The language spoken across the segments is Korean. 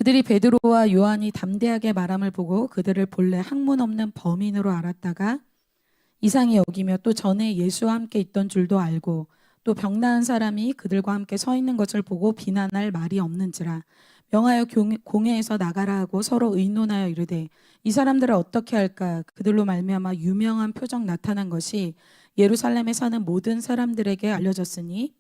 그들이 베드로와 요한이 담대하게 말함을 보고 그들을 본래 학문 없는 범인으로 알았다가 이상히 여기며 또 전에 예수와 함께 있던 줄도 알고 또 병 나은 사람이 그들과 함께 서 있는 것을 보고 비난할 말이 없는지라 명하여 공회에서 나가라 하고 서로 의논하여 이르되 이 사람들을 어떻게 할까. 그들로 말미암아 유명한 표적 나타난 것이 예루살렘에 사는 모든 사람들에게 알려졌으니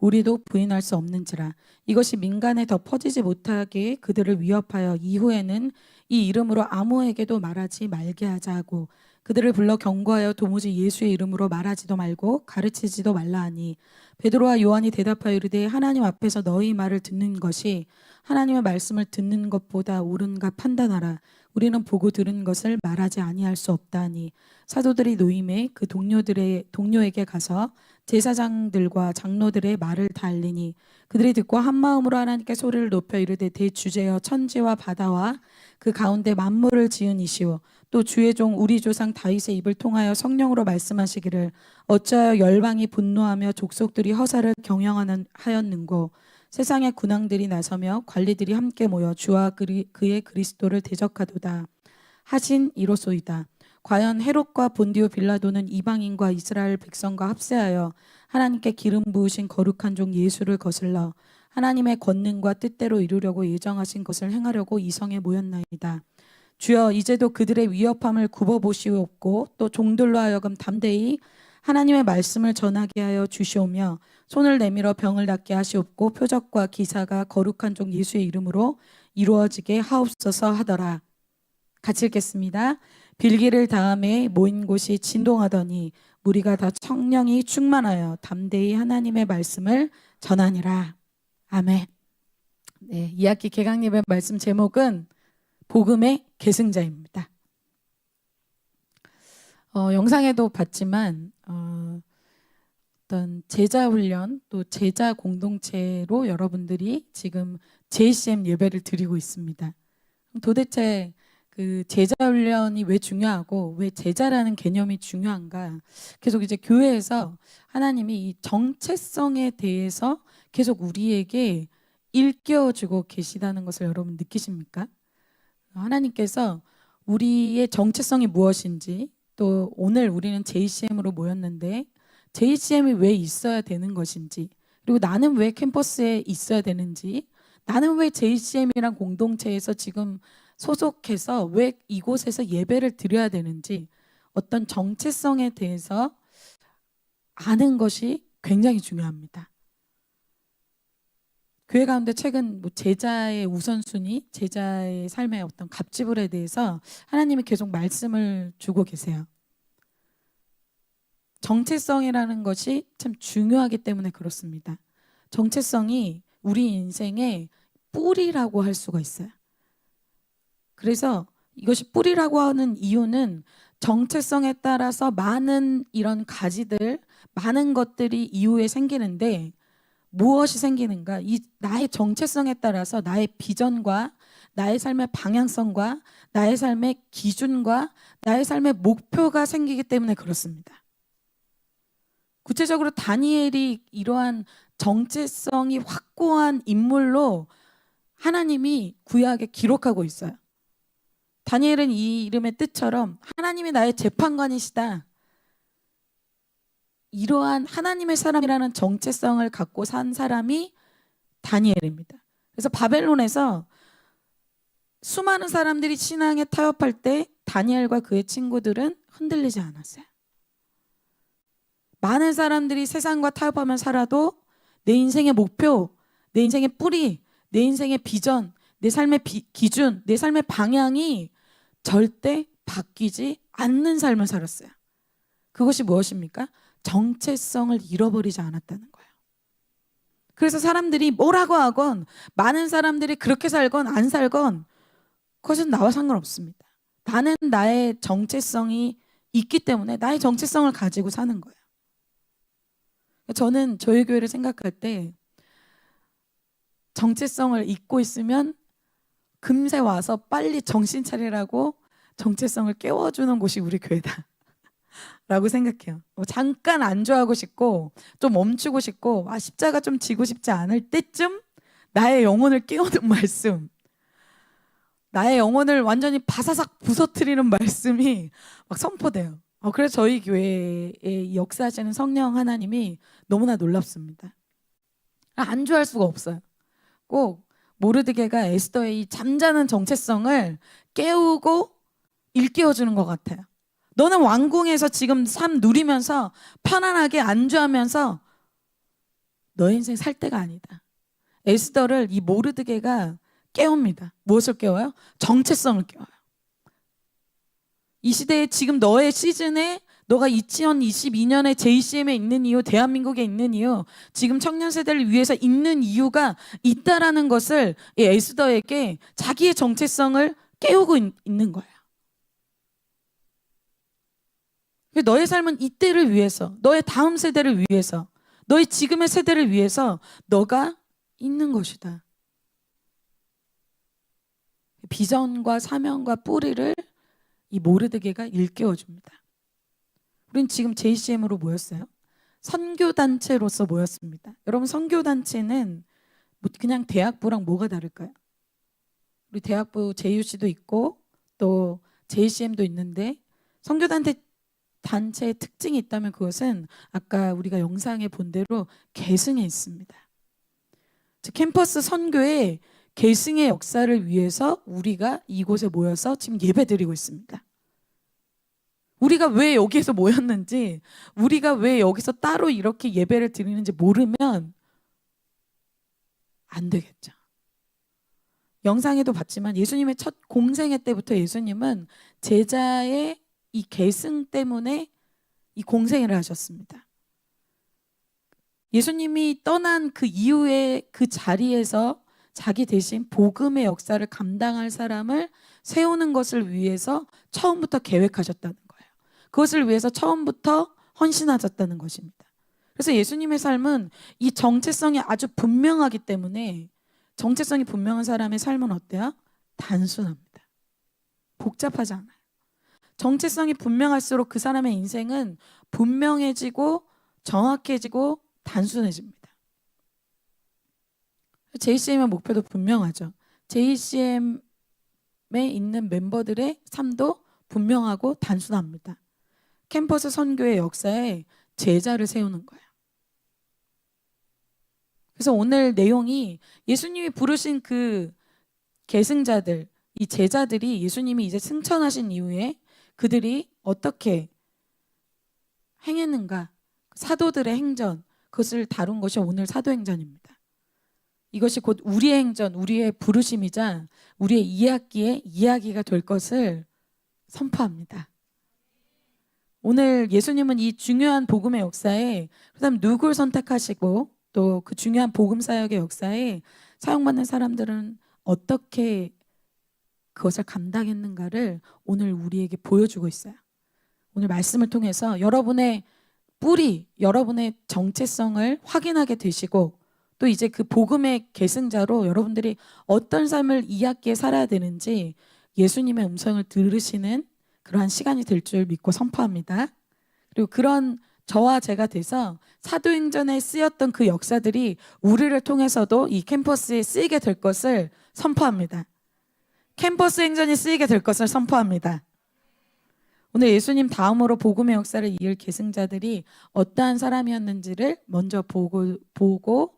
우리도 부인할 수 없는지라. 이것이 민간에 더 퍼지지 못하게 그들을 위협하여 이후에는 이 이름으로 아무에게도 말하지 말게 하자 하고 그들을 불러 경고하여 도무지 예수의 이름으로 말하지도 말고 가르치지도 말라 하니 베드로와 요한이 대답하여 이르되 하나님 앞에서 너희 말을 듣는 것이 하나님의 말씀을 듣는 것보다 옳은가 판단하라. 우리는 보고 들은 것을 말하지 아니할 수 없다 하니 사도들이 노임에 그 동료에게 가서 제사장들과 장로들의 말을 다 알리니 그들이 듣고 한 마음으로 하나님께 소리를 높여 이르되 대주제여 천지와 바다와 그 가운데 만물을 지은 이시오 또 주의 종 우리 조상 다윗의 입을 통하여 성령으로 말씀하시기를 어찌하여 열방이 분노하며 족속들이 허사를 경영하였는고 세상의 군왕들이 나서며 관리들이 함께 모여 주와 그의 그리스도를 대적하도다 하신 이로소이다. 과연 헤롯과 본디오 빌라도는 이방인과 이스라엘 백성과 합세하여 하나님께 기름 부으신 거룩한 종 예수를 거슬러 하나님의 권능과 뜻대로 이루려고 예정하신 것을 행하려고 이 성에 모였나이다. 주여 이제도 그들의 위협함을 굽어보시옵고 또 종들로 하여금 담대히 하나님의 말씀을 전하게 하여 주시오며 손을 내밀어 병을 낫게 하시옵고 표적과 기사가 거룩한 종 예수의 이름으로 이루어지게 하옵소서 하더라. 같이 읽겠습니다. 빌기를 다음에 모인 곳이 진동하더니 무리가 다 성령이 충만하여 담대히 하나님의 말씀을 전하니라. 아멘. 네, 이 학기 개강예배 말씀 제목은 복음의 계승자입니다. 영상에도 봤지만 어떤 제자 훈련 또 제자 공동체로 여러분들이 지금 JCM 예배를 드리고 있습니다. 도대체 그 제자 훈련이 왜 중요하고 왜 제자라는 개념이 중요한가? 계속 이제 교회에서 하나님이 이 정체성에 대해서 계속 우리에게 일깨워주고 계시다는 것을 여러분 느끼십니까? 하나님께서 우리의 정체성이 무엇인지 또 오늘 우리는 JCM으로 모였는데 JCM이 왜 있어야 되는 것인지 그리고 나는 왜 캠퍼스에 있어야 되는지 나는 왜 JCM이란 공동체에서 지금 소속해서 왜 이곳에서 예배를 드려야 되는지 어떤 정체성에 대해서 아는 것이 굉장히 중요합니다. 교회 가운데 최근 제자의 우선순위, 제자의 삶의 어떤 갑지불에 대해서 하나님이 계속 말씀을 주고 계세요. 정체성이라는 것이 참 중요하기 때문에 그렇습니다. 정체성이 우리 인생의 뿌리라고 할 수가 있어요. 그래서 이것이 뿌리라고 하는 이유는 정체성에 따라서 많은 이런 가지들, 많은 것들이 이후에 생기는데 무엇이 생기는가? 이 나의 정체성에 따라서 나의 비전과 나의 삶의 방향성과 나의 삶의 기준과 나의 삶의 목표가 생기기 때문에 그렇습니다. 구체적으로 다니엘이 이러한 정체성이 확고한 인물로 하나님이 구약에 기록하고 있어요. 다니엘은 이 이름의 뜻처럼 하나님이 나의 재판관이시다. 이러한 하나님의 사람이라는 정체성을 갖고 산 사람이 다니엘입니다. 그래서 바벨론에서 수많은 사람들이 신앙에 타협할 때 다니엘과 그의 친구들은 흔들리지 않았어요. 많은 사람들이 세상과 타협하며 살아도 내 인생의 목표, 내 인생의 뿌리, 내 인생의 비전, 내 삶의 기준, 내 삶의 방향이 절대 바뀌지 않는 삶을 살았어요. 그것이 무엇입니까? 정체성을 잃어버리지 않았다는 거예요. 그래서 사람들이 뭐라고 하건 많은 사람들이 그렇게 살건 안 살건 그것은 나와 상관없습니다. 나는 나의 정체성이 있기 때문에 나의 정체성을 가지고 사는 거예요. 저는 저희 교회를 생각할 때 정체성을 잊고 있으면 금세 와서 빨리 정신 차리라고 정체성을 깨워주는 곳이 우리 교회다 라고 생각해요. 잠깐 안주하고 싶고 좀 멈추고 싶고 십자가 좀 지고 싶지 않을 때쯤 나의 영혼을 깨우는 말씀, 나의 영혼을 완전히 바사삭 부서뜨리는 말씀이 막 선포돼요. 그래서 저희 교회에 역사하시는 성령 하나님이 너무나 놀랍습니다. 안주할 수가 없어요. 꼭 모르드게가 에스더의 이 잠자는 정체성을 깨우고 일깨워주는 것 같아요. 너는 왕궁에서 지금 삶 누리면서 편안하게 안주하면서 너의 인생 살 때가 아니다. 에스더를 이 모르드게가 깨웁니다. 무엇을 깨워요? 정체성을 깨워요. 이 시대에 지금 너의 시즌에 너가 2022년에 JCM에 있는 이유, 대한민국에 있는 이유, 지금 청년 세대를 위해서 있는 이유가 있다라는 것을 이 에스더에게 자기의 정체성을 깨우고 있는 거예요. 너의 삶은 이때를 위해서, 너의 다음 세대를 위해서, 너의 지금의 세대를 위해서 너가 있는 것이다. 비전과 사명과 뿌리를 이 모르드게가 일깨워줍니다. 우린 지금 JCM으로 모였어요. 선교단체로서 모였습니다. 여러분, 선교단체는 그냥 대학부랑 뭐가 다를까요? 우리 대학부 JUC도 있고 또 JCM도 있는데, 선교단체의 특징이 있다면 그것은 아까 우리가 영상에 본 대로 계승에 있습니다. 즉 캠퍼스 선교의 계승의 역사를 위해서 우리가 이곳에 모여서 지금 예배드리고 있습니다. 우리가 왜 여기에서 모였는지, 우리가 왜 여기서 따로 이렇게 예배를 드리는지 모르면 안 되겠죠. 영상에도 봤지만 예수님의 첫 공생애 때부터 예수님은 제자의 이 계승 때문에 이 공생애를 하셨습니다. 예수님이 떠난 그 이후에 그 자리에서 자기 대신 복음의 역사를 감당할 사람을 세우는 것을 위해서 처음부터 계획하셨다는 거예요. 그것을 위해서 처음부터 헌신하셨다는 것입니다. 그래서 예수님의 삶은 이 정체성이 아주 분명하기 때문에, 정체성이 분명한 사람의 삶은 어때요? 단순합니다. 복잡하지 않아요. 정체성이 분명할수록 그 사람의 인생은 분명해지고 정확해지고 단순해집니다. JCM의 목표도 분명하죠. JCM에 있는 멤버들의 삶도 분명하고 단순합니다. 캠퍼스 선교의 역사에 제자를 세우는 거예요. 그래서 오늘 내용이 예수님이 부르신 그 계승자들, 이 제자들이 예수님이 이제 승천하신 이후에 그들이 어떻게 행했는가, 사도들의 행전, 그것을 다룬 것이 오늘 사도행전입니다. 이것이 곧 우리의 행전, 우리의 부르심이자 우리의 2학기의 이야기가 될 것을 선포합니다. 오늘 예수님은 이 중요한 복음의 역사에, 그다음 누굴 선택하시고 또 그 중요한 복음 사역의 역사에 사용받는 사람들은 어떻게 그것을 감당했는가를 오늘 우리에게 보여주고 있어요. 오늘 말씀을 통해서 여러분의 뿌리, 여러분의 정체성을 확인하게 되시고, 또 이제 그 복음의 계승자로 여러분들이 어떤 삶을 2학기에 살아야 되는지 예수님의 음성을 들으시는 그러한 시간이 될 줄 믿고 선포합니다. 그리고 그런 저와 제가 돼서 사도행전에 쓰였던 그 역사들이 우리를 통해서도 이 캠퍼스에 쓰이게 될 것을 선포합니다. 캠퍼스 행전이 쓰이게 될 것을 선포합니다. 오늘 예수님 다음으로 복음의 역사를 이을 계승자들이 어떠한 사람이었는지를 먼저 보고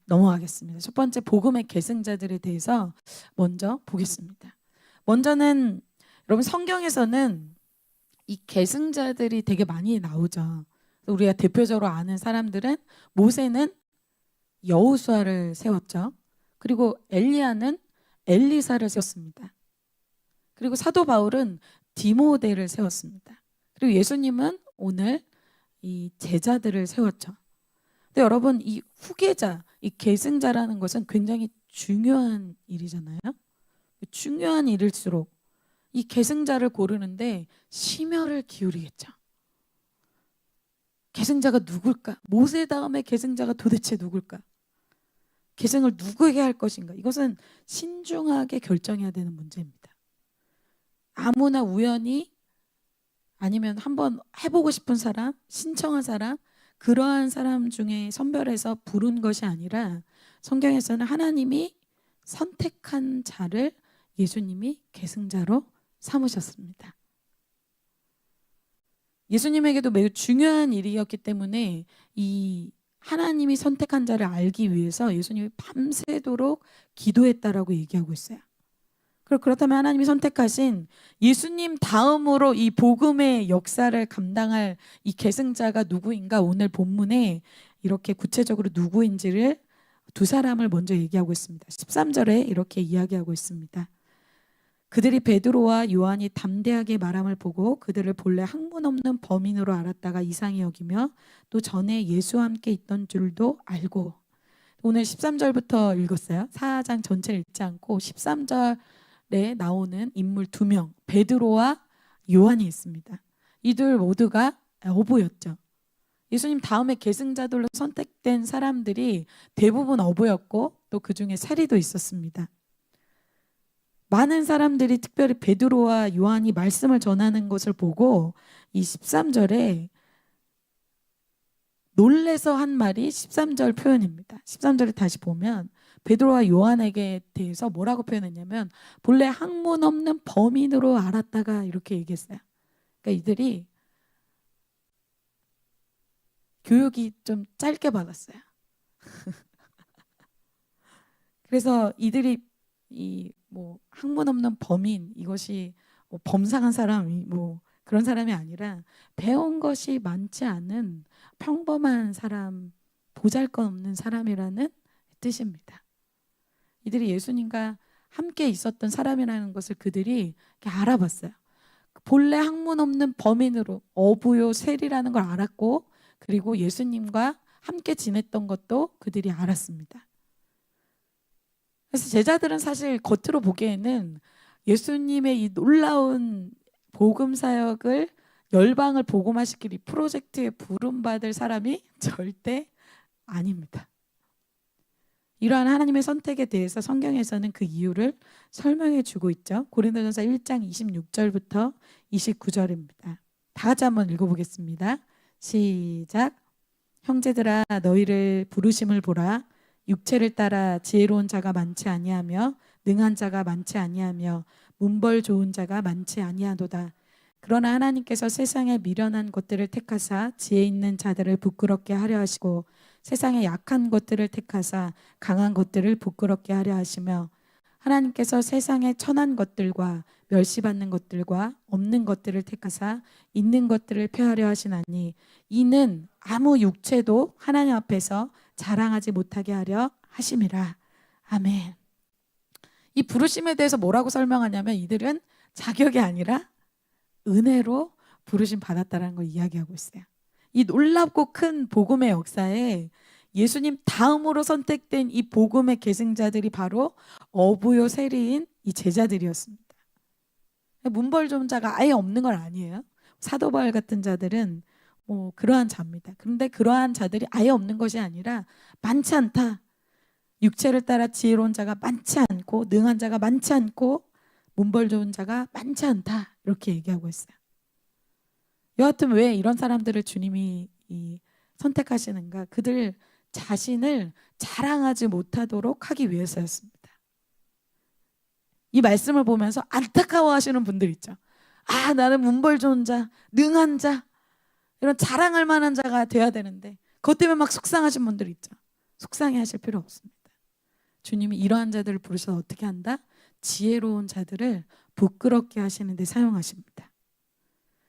넘어가겠습니다. 첫 번째, 복음의 계승자들에 대해서 먼저 보겠습니다. 먼저는 여러분, 성경에서는 이 계승자들이 되게 많이 나오죠. 우리가 대표적으로 아는 사람들은, 모세는 여호수아를 세웠죠. 그리고 엘리야는 엘리사를 세웠습니다. 그리고 사도 바울은 디모데를 세웠습니다. 그리고 예수님은 오늘 이 제자들을 세웠죠. 근데 여러분, 이 후계자, 이 계승자라는 것은 굉장히 중요한 일이잖아요. 중요한 일일수록 이 계승자를 고르는데 심혈을 기울이겠죠. 계승자가 누굴까? 모세 다음에 계승자가 도대체 누굴까? 계승을 누구에게 할 것인가? 이것은 신중하게 결정해야 되는 문제입니다. 아무나 우연히, 아니면 한번 해보고 싶은 사람, 신청한 사람, 그러한 사람 중에 선별해서 부른 것이 아니라 성경에서는 하나님이 선택한 자를 예수님이 계승자로 삼으셨습니다. 예수님에게도 매우 중요한 일이었기 때문에 이 하나님이 선택한 자를 알기 위해서 예수님이 밤새도록 기도했다라고 얘기하고 있어요. 그렇다면 하나님이 선택하신 예수님 다음으로 이 복음의 역사를 감당할 이 계승자가 누구인가, 오늘 본문에 이렇게 구체적으로 누구인지를 두 사람을 먼저 얘기하고 있습니다. 13절에 이렇게 이야기하고 있습니다. 그들이 베드로와 요한이 담대하게 말함을 보고 그들을 본래 학문 없는 범인으로 알았다가 이상히 여기며 또 전에 예수와 함께 있던 줄도 알고. 오늘 13절부터 읽었어요. 4장 전체를 읽지 않고 13절에 나오는 인물 2명, 베드로와 요한이 있습니다. 이들 모두가 어부였죠. 예수님 다음에 계승자들로 선택된 사람들이 대부분 어부였고 또 그중에 세리도 있었습니다. 많은 사람들이 특별히 베드로와 요한이 말씀을 전하는 것을 보고 이 13절에 놀래서 한 말이 13절 표현입니다. 13절을 다시 보면 베드로와 요한에게 대해서 뭐라고 표현했냐면 본래 학문 없는 범인으로 알았다가 이렇게 얘기했어요. 그러니까 이들이 교육이 좀 짧게 받았어요. 그래서 이들이 이 뭐 학문 없는 범인, 이것이 뭐 범상한 사람이 뭐 그런 사람이 아니라 배운 것이 많지 않은 평범한 사람, 보잘것없는 사람이라는 뜻입니다. 이들이 예수님과 함께 있었던 사람이라는 것을 그들이 알아봤어요. 본래 학문 없는 범인으로 어부요 세리라는 걸 알았고, 그리고 예수님과 함께 지냈던 것도 그들이 알았습니다. 그래서 제자들은 사실 겉으로 보기에는 예수님의 이 놀라운 복음 사역을 열방을 복음화시킬 이 프로젝트에 부름받을 사람이 절대 아닙니다. 이러한 하나님의 선택에 대해서 성경에서는 그 이유를 설명해 주고 있죠. 고린도전서 1장 26절부터 29절입니다. 다 같이 한번 읽어보겠습니다. 시작. 형제들아 너희를 부르심을 보라. 육체를 따라 지혜로운 자가 많지 아니하며 능한 자가 많지 아니하며 문벌 좋은 자가 많지 아니하도다. 그러나 하나님께서 세상에 미련한 것들을 택하사 지혜 있는 자들을 부끄럽게 하려 하시고 세상에 약한 것들을 택하사 강한 것들을 부끄럽게 하려 하시며 하나님께서 세상에 천한 것들과 멸시받는 것들과 없는 것들을 택하사 있는 것들을 폐하려 하시나니 이는 아무 육체도 하나님 앞에서 자랑하지 못하게 하려 하심이라. 아멘. 이 부르심에 대해서 뭐라고 설명하냐면 이들은 자격이 아니라 은혜로 부르심 받았다라는 걸 이야기하고 있어요. 이 놀랍고 큰 복음의 역사에 예수님 다음으로 선택된 이 복음의 계승자들이 바로 어부요 세리인 이 제자들이었습니다. 문벌 좋은 자가 아예 없는 건 아니에요. 사도 바울 같은 자들은 뭐 그러한 자입니다. 그런데 그러한 자들이 아예 없는 것이 아니라 많지 않다. 육체를 따라 지혜로운 자가 많지 않고 능한 자가 많지 않고 문벌 좋은 자가 많지 않다. 이렇게 얘기하고 있어요. 여하튼 왜 이런 사람들을 주님이 선택하시는가? 그들 자신을 자랑하지 못하도록 하기 위해서였습니다. 이 말씀을 보면서 안타까워하시는 분들 있죠. 아, 나는 문벌 좋은 자, 능한 자, 이런 자랑할 만한 자가 돼야 되는데 그것 때문에 막 속상하신 분들 있죠. 속상해 하실 필요 없습니다. 주님이 이러한 자들을 부르셔서 어떻게 한다? 지혜로운 자들을 부끄럽게 하시는 데 사용하십니다.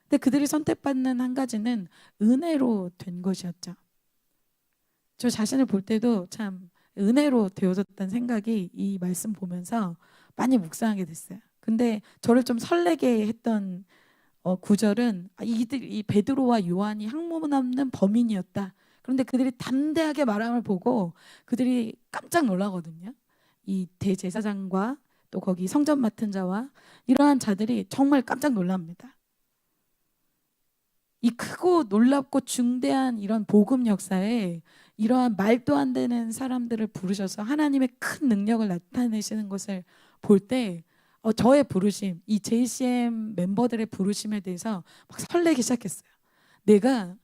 근데 그들이 선택받는 한 가지는 은혜로 된 것이었죠. 저 자신을 볼 때도 참 은혜로 되어졌다는 생각이 이 말씀 보면서 많이 묵상하게 됐어요. 근데 저를 좀 설레게 했던 구절은 이 베드로와 요한이 학문 없는 범인이었다. 그런데 그들이 담대하게 말함을 보고 그들이 깜짝 놀라거든요. 이 대제사장과 또 거기 성전 맡은 자와 이러한 자들이 정말 깜짝 놀랍니다. 이 크고 놀랍고 중대한 이런 복음 역사에 이러한 말도 안 되는 사람들을 부르셔서 하나님의 큰 능력을 나타내시는 것을 볼 때 저의 부르심, 이 JCM 멤버들의 부르심에 대해서 막 설레기 시작했어요. 내가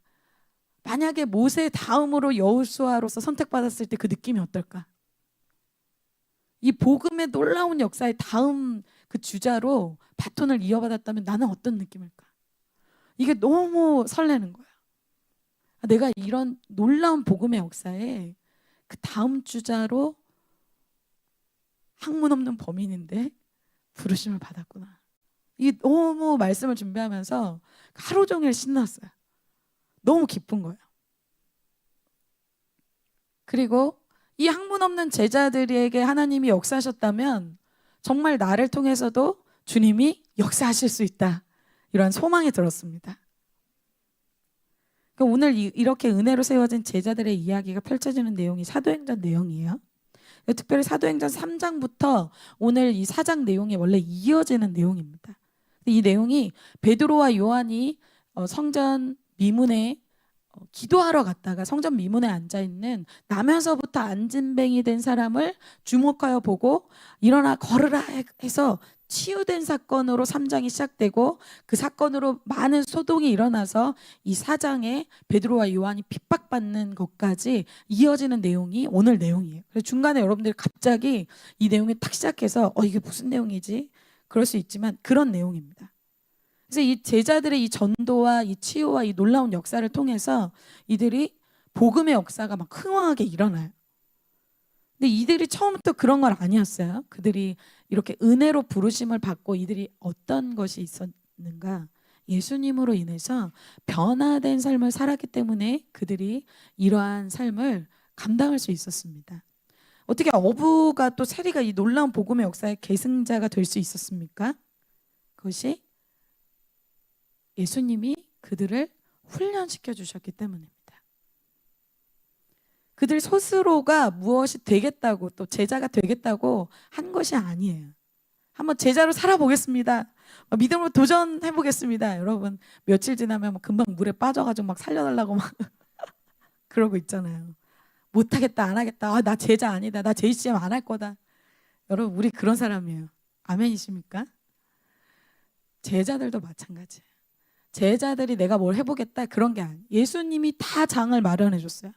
만약에 모세 다음으로 여호수아로서 선택받았을 때 그 느낌이 어떨까? 이 복음의 놀라운 역사의 다음 그 주자로 바톤을 이어받았다면 나는 어떤 느낌일까? 이게 너무 설레는 거야. 내가 이런 놀라운 복음의 역사에 그 다음 주자로 학문 없는 범인인데 부르심을 받았구나. 이게 너무 말씀을 준비하면서 하루 종일 신났어요. 너무 기쁜 거예요. 그리고 이 학문 없는 제자들에게 하나님이 역사하셨다면 정말 나를 통해서도 주님이 역사하실 수 있다. 이러한 소망이 들었습니다. 오늘 이렇게 은혜로 세워진 제자들의 이야기가 펼쳐지는 내용이 사도행전 내용이에요. 특별히 사도행전 3장부터 오늘 이 4장 내용이 원래 이어지는 내용입니다. 이 내용이 베드로와 요한이 성전 미문에 기도하러 갔다가 성전 미문에 앉아있는 나면서부터 안진뱅이 된 사람을 주목하여 보고 일어나 걸으라 해서 치유된 사건으로 3장이 시작되고 그 사건으로 많은 소동이 일어나서 이 4장에 베드로와 요한이 핍박받는 것까지 이어지는 내용이 오늘 내용이에요. 그래서 중간에 여러분들이 갑자기 이 내용이 탁 시작해서 이게 무슨 내용이지? 그럴 수 있지만 그런 내용입니다. 그래서 이 제자들의 이 전도와 이 치유와 이 놀라운 역사를 통해서 이들이 복음의 역사가 막 흥황하게 일어나요. 근데 이들이 처음부터 그런 건 아니었어요. 그들이 이렇게 은혜로 부르심을 받고 이들이 어떤 것이 있었는가? 예수님으로 인해서 변화된 삶을 살았기 때문에 그들이 이러한 삶을 감당할 수 있었습니다. 어떻게 어부가 또 세리가 이 놀라운 복음의 역사의 계승자가 될 수 있었습니까? 그것이 예수님이 그들을 훈련시켜 주셨기 때문입니다. 그들 스스로가 무엇이 되겠다고 또 제자가 되겠다고 한 것이 아니에요. 한번 제자로 살아보겠습니다. 믿음으로 도전해보겠습니다. 여러분 며칠 지나면 금방 물에 빠져가지고 막 살려달라고 막 그러고 있잖아요. 못하겠다 안 하겠다. 나 제자 아니다. 나 JCM 안 할 거다. 여러분 우리 그런 사람이에요. 아멘이십니까? 제자들도 마찬가지예요. 제자들이 내가 뭘 해보겠다 그런 게 아니에요. 예수님이 다 장을 마련해 줬어요.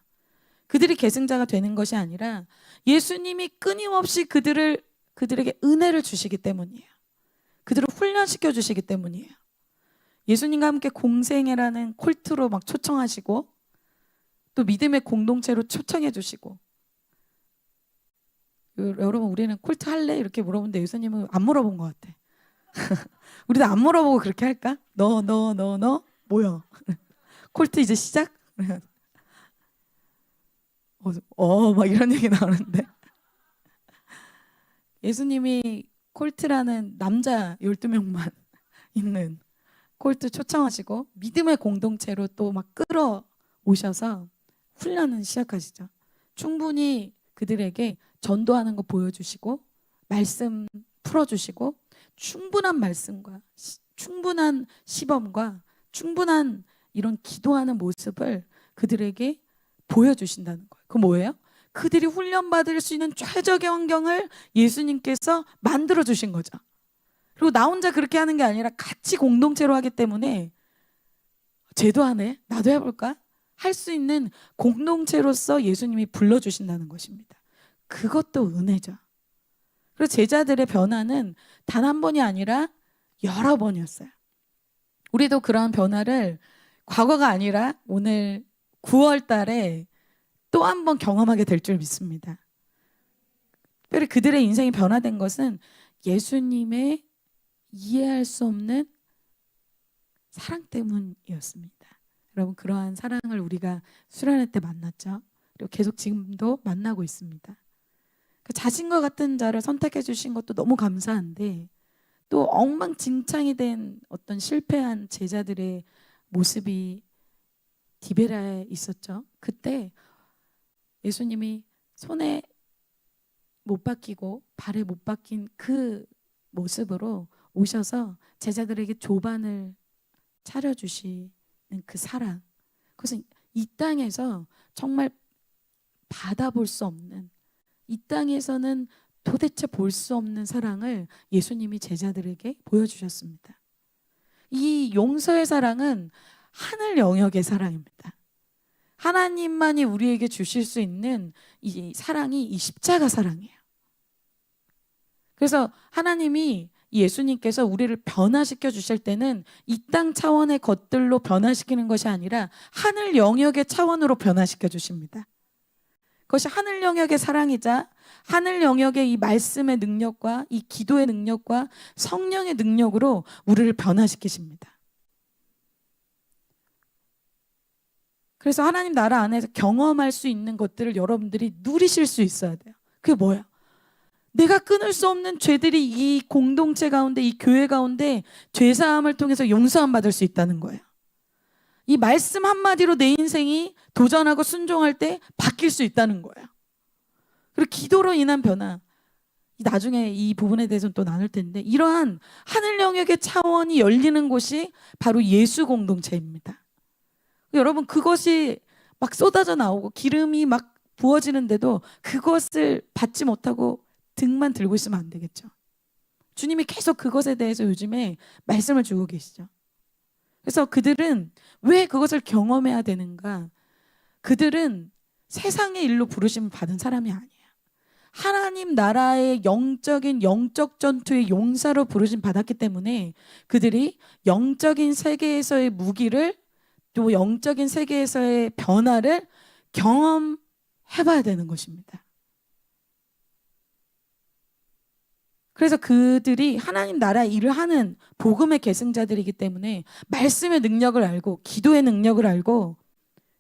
그들이 계승자가 되는 것이 아니라 예수님이 끊임없이 그들에게 은혜를 주시기 때문이에요. 그들을 훈련시켜 주시기 때문이에요. 예수님과 함께 공생애라는 콜트로 막 초청하시고 또 믿음의 공동체로 초청해 주시고 여러분 우리는 콜트 할래? 이렇게 물어보는데 예수님은 안 물어본 것 같아. 우리도 안 물어보고 그렇게 할까? 너 뭐야? 콜트 이제 시작? 막 이런 얘기 나오는데 예수님이 콜트라는 남자 12명만 있는 콜트 초청하시고 믿음의 공동체로 또 막 끌어오셔서 훈련을 시작하시죠. 충분히 그들에게 전도하는 거 보여주시고 말씀 풀어주시고 충분한 말씀과 충분한 시범과 충분한 이런 기도하는 모습을 그들에게 보여주신다는 거예요. 그 뭐예요? 그들이 훈련받을 수 있는 최적의 환경을 예수님께서 만들어 주신 거죠. 그리고 나 혼자 그렇게 하는 게 아니라 같이 공동체로 하기 때문에 쟤도 하네? 나도 해볼까? 할 수 있는 공동체로서 예수님이 불러주신다는 것입니다. 그것도 은혜죠. 그리고 제자들의 변화는 단 한 번이 아니라 여러 번이었어요. 우리도 그러한 변화를 과거가 아니라 오늘 9월 달에 또 한 번 경험하게 될 줄 믿습니다. 특별히 그들의 인생이 변화된 것은 예수님의 이해할 수 없는 사랑 때문이었습니다. 여러분 그러한 사랑을 우리가 수련회 때 만났죠. 그리고 계속 지금도 만나고 있습니다. 그 자신과 같은 자를 선택해 주신 것도 너무 감사한데 또 엉망진창이 된 어떤 실패한 제자들의 모습이 디베라에 있었죠. 그때 예수님이 손에 못 박히고 발에 못 박힌 그 모습으로 오셔서 제자들에게 조반을 차려주시는 그 사랑, 그것은 이 땅에서 정말 받아볼 수 없는, 이 땅에서는 도대체 볼 수 없는 사랑을 예수님이 제자들에게 보여주셨습니다. 이 용서의 사랑은 하늘 영역의 사랑입니다. 하나님만이 우리에게 주실 수 있는 이 사랑이 이 십자가 사랑이에요. 그래서 하나님이 예수님께서 우리를 변화시켜 주실 때는 이 땅 차원의 것들로 변화시키는 것이 아니라 하늘 영역의 차원으로 변화시켜 주십니다. 그것이 하늘 영역의 사랑이자 하늘 영역의 이 말씀의 능력과 이 기도의 능력과 성령의 능력으로 우리를 변화시키십니다. 그래서 하나님 나라 안에서 경험할 수 있는 것들을 여러분들이 누리실 수 있어야 돼요. 그게 뭐야? 내가 끊을 수 없는 죄들이 이 공동체 가운데, 이 교회 가운데 죄사함을 통해서 용서함 받을 수 있다는 거예요. 이 말씀 한마디로 내 인생이 도전하고 순종할 때 바뀔 수 있다는 거예요. 그리고 기도로 인한 변화, 나중에 이 부분에 대해서는 또 나눌 텐데, 이러한 하늘 영역의 차원이 열리는 곳이 바로 예수 공동체입니다. 여러분, 그것이 막 쏟아져 나오고 기름이 막 부어지는데도 그것을 받지 못하고 등만 들고 있으면 안 되겠죠. 주님이 계속 그것에 대해서 요즘에 말씀을 주고 계시죠. 그래서 그들은 왜 그것을 경험해야 되는가? 그들은 세상의 일로 부르심을 받은 사람이 아니에요. 하나님 나라의 영적 전투의 용사로 부르심 받았기 때문에 그들이 영적인 세계에서의 무기를, 또 영적인 세계에서의 변화를 경험해봐야 되는 것입니다. 그래서 그들이 하나님 나라의 일을 하는 복음의 계승자들이기 때문에 말씀의 능력을 알고 기도의 능력을 알고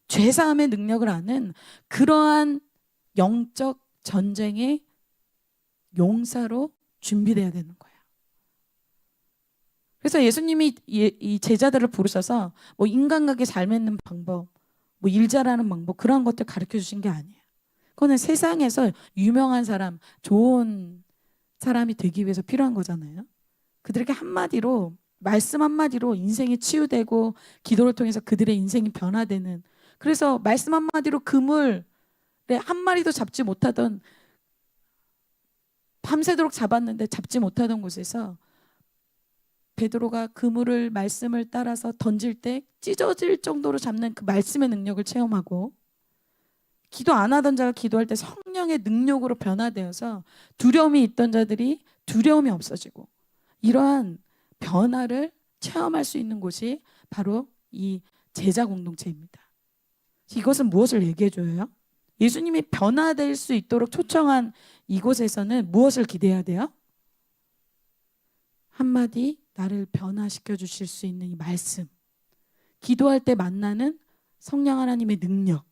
죄사함의 능력을 아는 그러한 영적 전쟁의 용사로 준비돼야 되는 거예요. 그래서 예수님이 이 제자들을 부르셔서 뭐 인간관계 잘 맺는 방법, 뭐 일 잘하는 방법, 그런 것들 가르쳐 주신 게 아니에요. 그거는 세상에서 유명한 사람, 좋은 사람이 되기 위해서 필요한 거잖아요. 그들에게 한마디로, 말씀 한마디로 인생이 치유되고 기도를 통해서 그들의 인생이 변화되는, 그래서 말씀 한마디로 그물에 한 마리도 잡지 못하던, 밤새도록 잡았는데 잡지 못하던 곳에서 베드로가 그물을 말씀을 따라서 던질 때 찢어질 정도로 잡는 그 말씀의 능력을 체험하고, 기도 안 하던 자가 기도할 때 성령의 능력으로 변화되어서 두려움이 있던 자들이 두려움이 없어지고, 이러한 변화를 체험할 수 있는 곳이 바로 이 제자 공동체입니다. 이것은 무엇을 얘기해 줘요? 예수님이 변화될 수 있도록 초청한 이곳에서는 무엇을 기대해야 돼요? 한마디, 나를 변화시켜 주실 수 있는 이 말씀, 기도할 때 만나는 성령 하나님의 능력,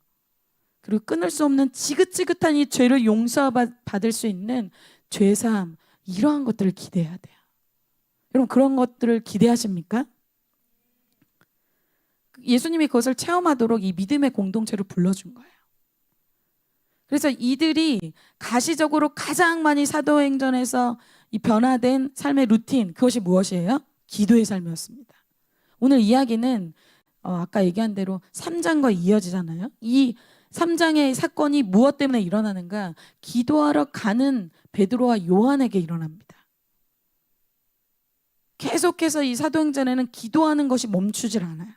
그리고 끊을 수 없는 지긋지긋한 이 죄를 용서받을 수 있는 죄사함, 이러한 것들을 기대해야 돼요. 여러분, 그런 것들을 기대하십니까? 예수님이 그것을 체험하도록 이 믿음의 공동체를 불러준 거예요. 그래서 이들이 가시적으로 가장 많이 사도행전에서 이 변화된 삶의 루틴, 그것이 무엇이에요? 기도의 삶이었습니다. 오늘 이야기는 아까 얘기한 대로 3장과 이어지잖아요. 이 3장의 사건이 무엇 때문에 일어나는가? 기도하러 가는 베드로와 요한에게 일어납니다. 계속해서 이 사도행전에는 기도하는 것이 멈추질 않아요.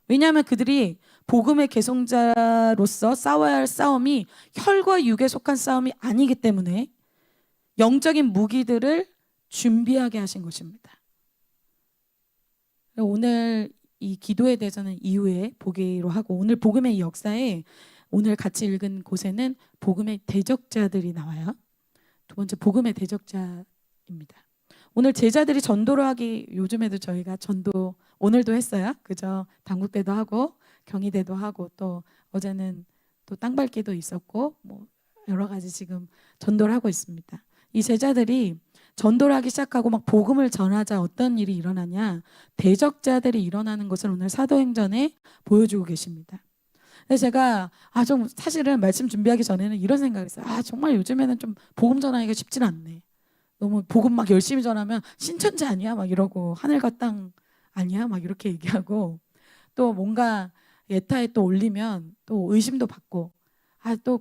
왜냐하면 그들이 복음의 계승자로서 싸워야 할 싸움이 혈과 육에 속한 싸움이 아니기 때문에 영적인 무기들을 준비하게 하신 것입니다. 오늘 이 기도에 대해서는 이후에 보기로 하고, 오늘 복음의 역사에 오늘 같이 읽은 곳에는 복음의 대적자들이 나와요. 두 번째, 복음의 대적자입니다. 오늘 제자들이 전도를 하기, 요즘에도 저희가 전도 오늘도 했어요. 그죠? 당국대도 하고 경희대도 하고, 또 어제는 또 땅밟기도 있었고, 뭐 여러 가지 지금 전도를 하고 있습니다. 이 제자들이 전도를 하기 시작하고 막 복음을 전하자 어떤 일이 일어나냐? 대적자들이 일어나는 것을 오늘 사도행전에 보여주고 계십니다. 그래서 제가 좀 사실은 말씀 준비하기 전에는 이런 생각을 했어요. 정말 요즘에는 좀 복음 전하기가 쉽진 않네. 너무 복음 막 열심히 전하면 신천지 아니야? 막 이러고, 하늘과 땅 아니야? 막 이렇게 얘기하고, 또 뭔가 예타에 또 올리면 또 의심도 받고, 또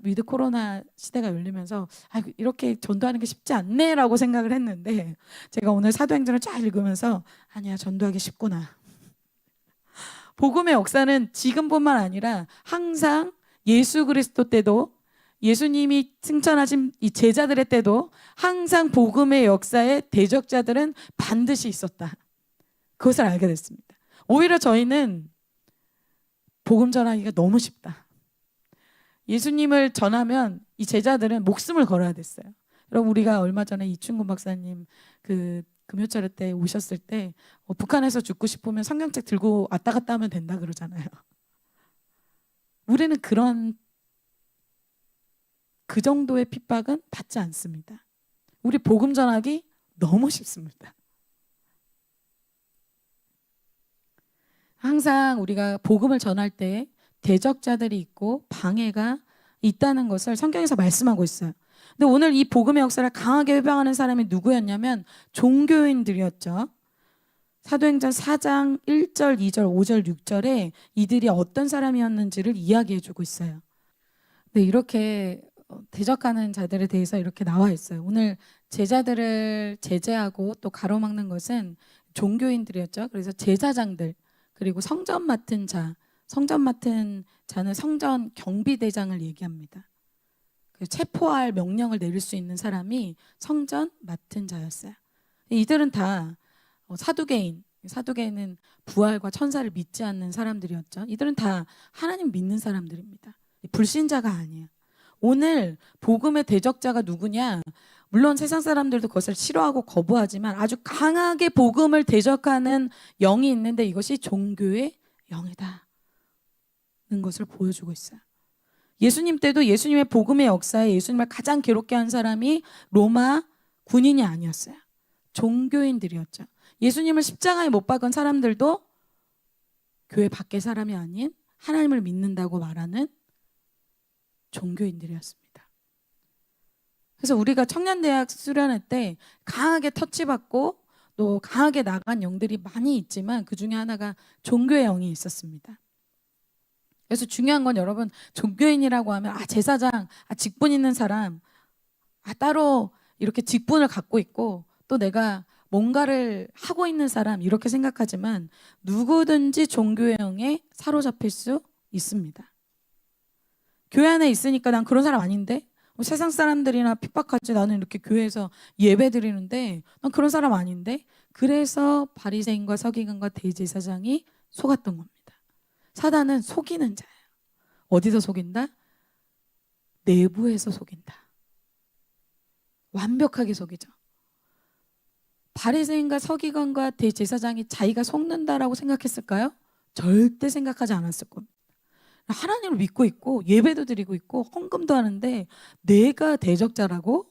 위드 코로나 시대가 열리면서 이렇게 전도하는 게 쉽지 않네라고 생각을 했는데, 제가 오늘 사도행전을 쫙 읽으면서 아니야, 전도하기 쉽구나. 복음의 역사는 지금뿐만 아니라 항상 예수 그리스도 때도 예수님이 승천하신 이 제자들의 때도 항상 복음의 역사에 대적자들은 반드시 있었다. 그것을 알게 됐습니다. 오히려 저희는 복음 전하기가 너무 쉽다. 예수님을 전하면 이 제자들은 목숨을 걸어야 됐어요. 여러분, 우리가 얼마 전에 이충곤 박사님 그 금요철회 때 오셨을 때 북한에서 죽고 싶으면 성경책 들고 왔다 갔다 하면 된다 그러잖아요. 우리는 그 정도의 핍박은 받지 않습니다. 우리 복음 전하기 너무 쉽습니다. 항상 우리가 복음을 전할 때 대적자들이 있고 방해가 있다는 것을 성경에서 말씀하고 있어요. 근데 오늘 이 복음의 역사를 강하게 회방하는 사람이 누구였냐면 종교인들이었죠. 사도행전 4장 1절, 2절, 5절, 6절에 이들이 어떤 사람이었는지를 이야기해주고 있어요. 네, 이렇게 대적하는 자들에 대해서 이렇게 나와 있어요. 오늘 제자들을 제재하고 또 가로막는 것은 종교인들이었죠. 그래서 제사장들, 그리고 성전 맡은 자는 성전 경비대장을 얘기합니다. 체포할 명령을 내릴 수 있는 사람이 성전 맡은 자였어요. 이들은 다 사두개인은 부활과 천사를 믿지 않는 사람들이었죠. 이들은 다 하나님 믿는 사람들입니다. 불신자가 아니에요. 오늘 복음의 대적자가 누구냐? 물론 세상 사람들도 그것을 싫어하고 거부하지만 아주 강하게 복음을 대적하는 영이 있는데 이것이 종교의 영이다는 것을 보여주고 있어요. 예수님 때도 예수님의 복음의 역사에 예수님을 가장 괴롭게 한 사람이 로마 군인이 아니었어요. 종교인들이었죠. 예수님을 십자가에 못 박은 사람들도 교회 밖의 사람이 아닌 하나님을 믿는다고 말하는 종교인들이었습니다. 그래서 우리가 청년대학 수련회 때 강하게 터치받고 또 강하게 나간 영들이 많이 있지만 그 중에 하나가 종교의 영이 있었습니다. 그래서 중요한 건 여러분, 종교인이라고 하면 제사장, 직분 있는 사람, 따로 이렇게 직분을 갖고 있고 또 내가 뭔가를 하고 있는 사람 이렇게 생각하지만 누구든지 종교의 영에 사로잡힐 수 있습니다. 교회 안에 있으니까 난 그런 사람 아닌데? 세상 사람들이나 핍박하지, 나는 이렇게 교회에서 예배 드리는데 난 그런 사람 아닌데? 그래서 바리새인과 서기관과 대제사장이 속았던 겁니다. 사단은 속이는 자예요. 어디서 속인다? 내부에서 속인다. 완벽하게 속이죠. 바리새인과 서기관과 대제사장이 자기가 속는다라고 생각했을까요? 절대 생각하지 않았을 겁니다. 하나님을 믿고 있고 예배도 드리고 있고 헌금도 하는데 내가 대적자라고?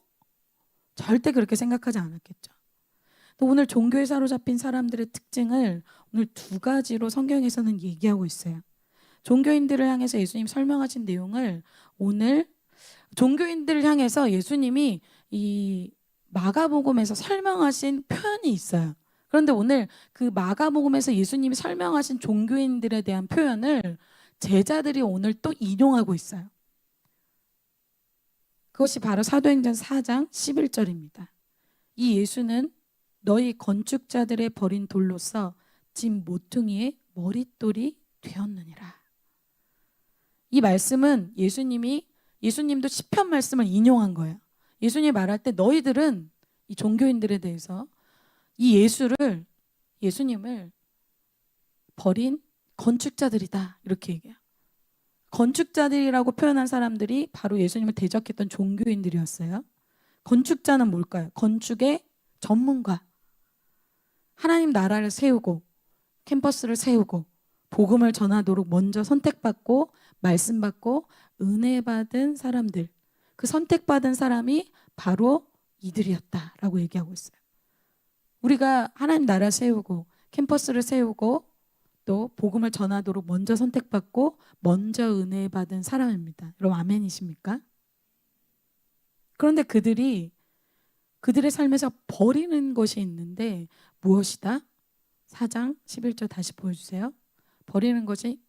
절대 그렇게 생각하지 않았겠죠. 오늘 종교에 사로잡힌 사람들의 특징을 오늘 두 가지로 성경에서는 얘기하고 있어요. 종교인들을 향해서 예수님 설명하신 내용을 오늘 종교인들을 향해서 예수님이 이 마가복음에서 설명하신 표현이 있어요. 그런데 오늘 그 마가복음에서 예수님이 설명하신 종교인들에 대한 표현을 제자들이 오늘 또 인용하고 있어요. 그것이 바로 사도행전 4장 11절입니다. 이 예수는 너희 건축자들의 버린 돌로서 집 모퉁이의 머릿돌이 되었느니라. 이 말씀은 예수님도 시편 말씀을 인용한 거예요. 예수님이 말할 때 너희들은 이 종교인들에 대해서 이 예수님을 버린 건축자들이다 이렇게 얘기해요. 건축자들이라고 표현한 사람들이 바로 예수님을 대적했던 종교인들이었어요. 건축자는 뭘까요? 건축의 전문가. 하나님 나라를 세우고 캠퍼스를 세우고 복음을 전하도록 먼저 선택받고 말씀 받고 은혜 받은 사람들, 그 선택받은 사람이 바로 이들이었다라고 얘기하고 있어요. 우리가 하나님 나라 세우고 캠퍼스를 세우고 또 복음을 전하도록 먼저 선택받고 먼저 은혜 받은 사람입니다. 여러분 아멘이십니까? 그런데 그들의 삶에서 버리는 것이 있는데 무엇이다? 4장 11절 다시 보여주세요. 버리는 것이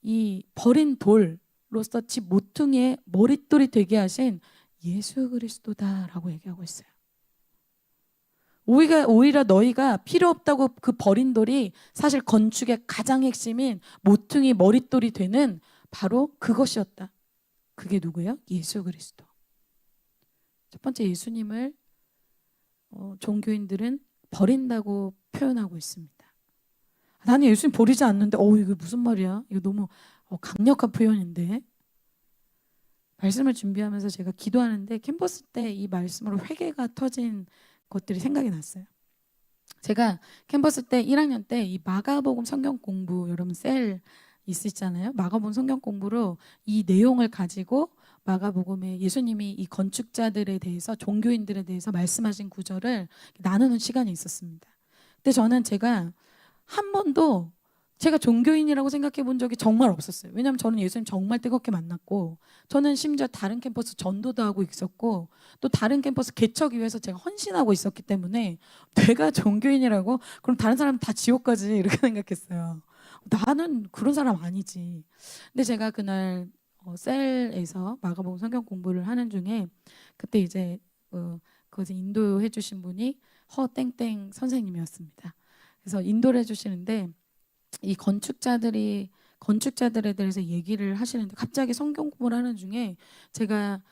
이 버린 돌로서 집 모퉁이의 머릿돌이 되게 하신 예수 그리스도다라고 얘기하고 있어요. 오히려 너희가 필요 없다고 그 버린 돌이 사실 건축의 가장 핵심인 모퉁이 머릿돌이 되는 바로 그것이었다. 그게 누구예요? 예수 그리스도. 첫 번째, 예수님을 종교인들은 버린다고 표현하고 있습니다. 나는 예수님 버리지 않는데, 이거 무슨 말이야? 이거 너무 강력한 표현인데. 말씀을 준비하면서 제가 기도하는데 캠퍼스 때 이 말씀으로 회개가 터진 것들이 생각이 났어요. 제가 캠퍼스 때 1학년 때 이 마가복음 성경 공부, 여러분 셀 있으시잖아요. 마가복음 성경 공부로 이 내용을 가지고 마가복음에 예수님이 이 건축자들에 대해서, 종교인들에 대해서 말씀하신 구절을 나누는 시간이 있었습니다. 근데 저는 제가 한 번도 제가 종교인이라고 생각해 본 적이 정말 없었어요. 왜냐하면 저는 예수님 정말 뜨겁게 만났고, 저는 심지어 다른 캠퍼스 전도도 하고 있었고, 또 다른 캠퍼스 개척 위해서 제가 헌신하고 있었기 때문에 내가 종교인이라고? 그럼 다른 사람 다 지옥 가지, 이렇게 생각했어요. 나는 그런 사람 아니지. 근데 제가 그날 셀에서 마가복음 성경 공부를 하는 중에 그때 이제 그것을 인도해 주신 분이 허땡땡 선생님이었습니다. 그래서 인도를 해주시는데 이 건축자들에 대해서 얘기를 하시는데, 갑자기 성경 공부를 하는 중에 제가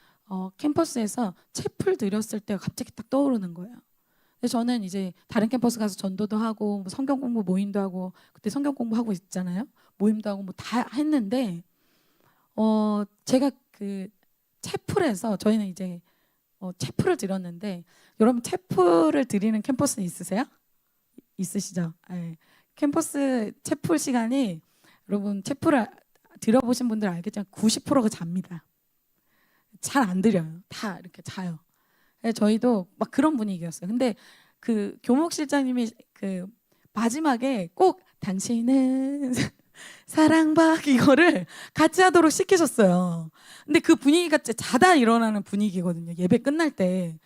캠퍼스에서 채플 드렸을 때가 갑자기 딱 떠오르는 거예요. 그래서 저는 이제 다른 캠퍼스 가서 전도도 하고 뭐 성경 공부 모임도 하고, 그때 성경 공부하고 있잖아요. 모임도 하고 뭐 다 했는데 제가 그 채플에서 저희는 이제 채플을 드렸는데, 여러분 채플을 드리는 캠퍼스는 있으세요? 있으시죠? 네. 캠퍼스 채플 시간이, 여러분 채플을 들어보신 분들 알겠지만 90%가 잡니다. 잘 안 드려요. 다 이렇게 자요. 저희도 막 그런 분위기였어요. 근데 그 교목 실장님이 그 마지막에 꼭 당신은 사랑받 이거를 같이 하도록 시키셨어요. 근데 그 분위기가 진짜 자다 일어나는 분위기거든요. 예배 끝날 때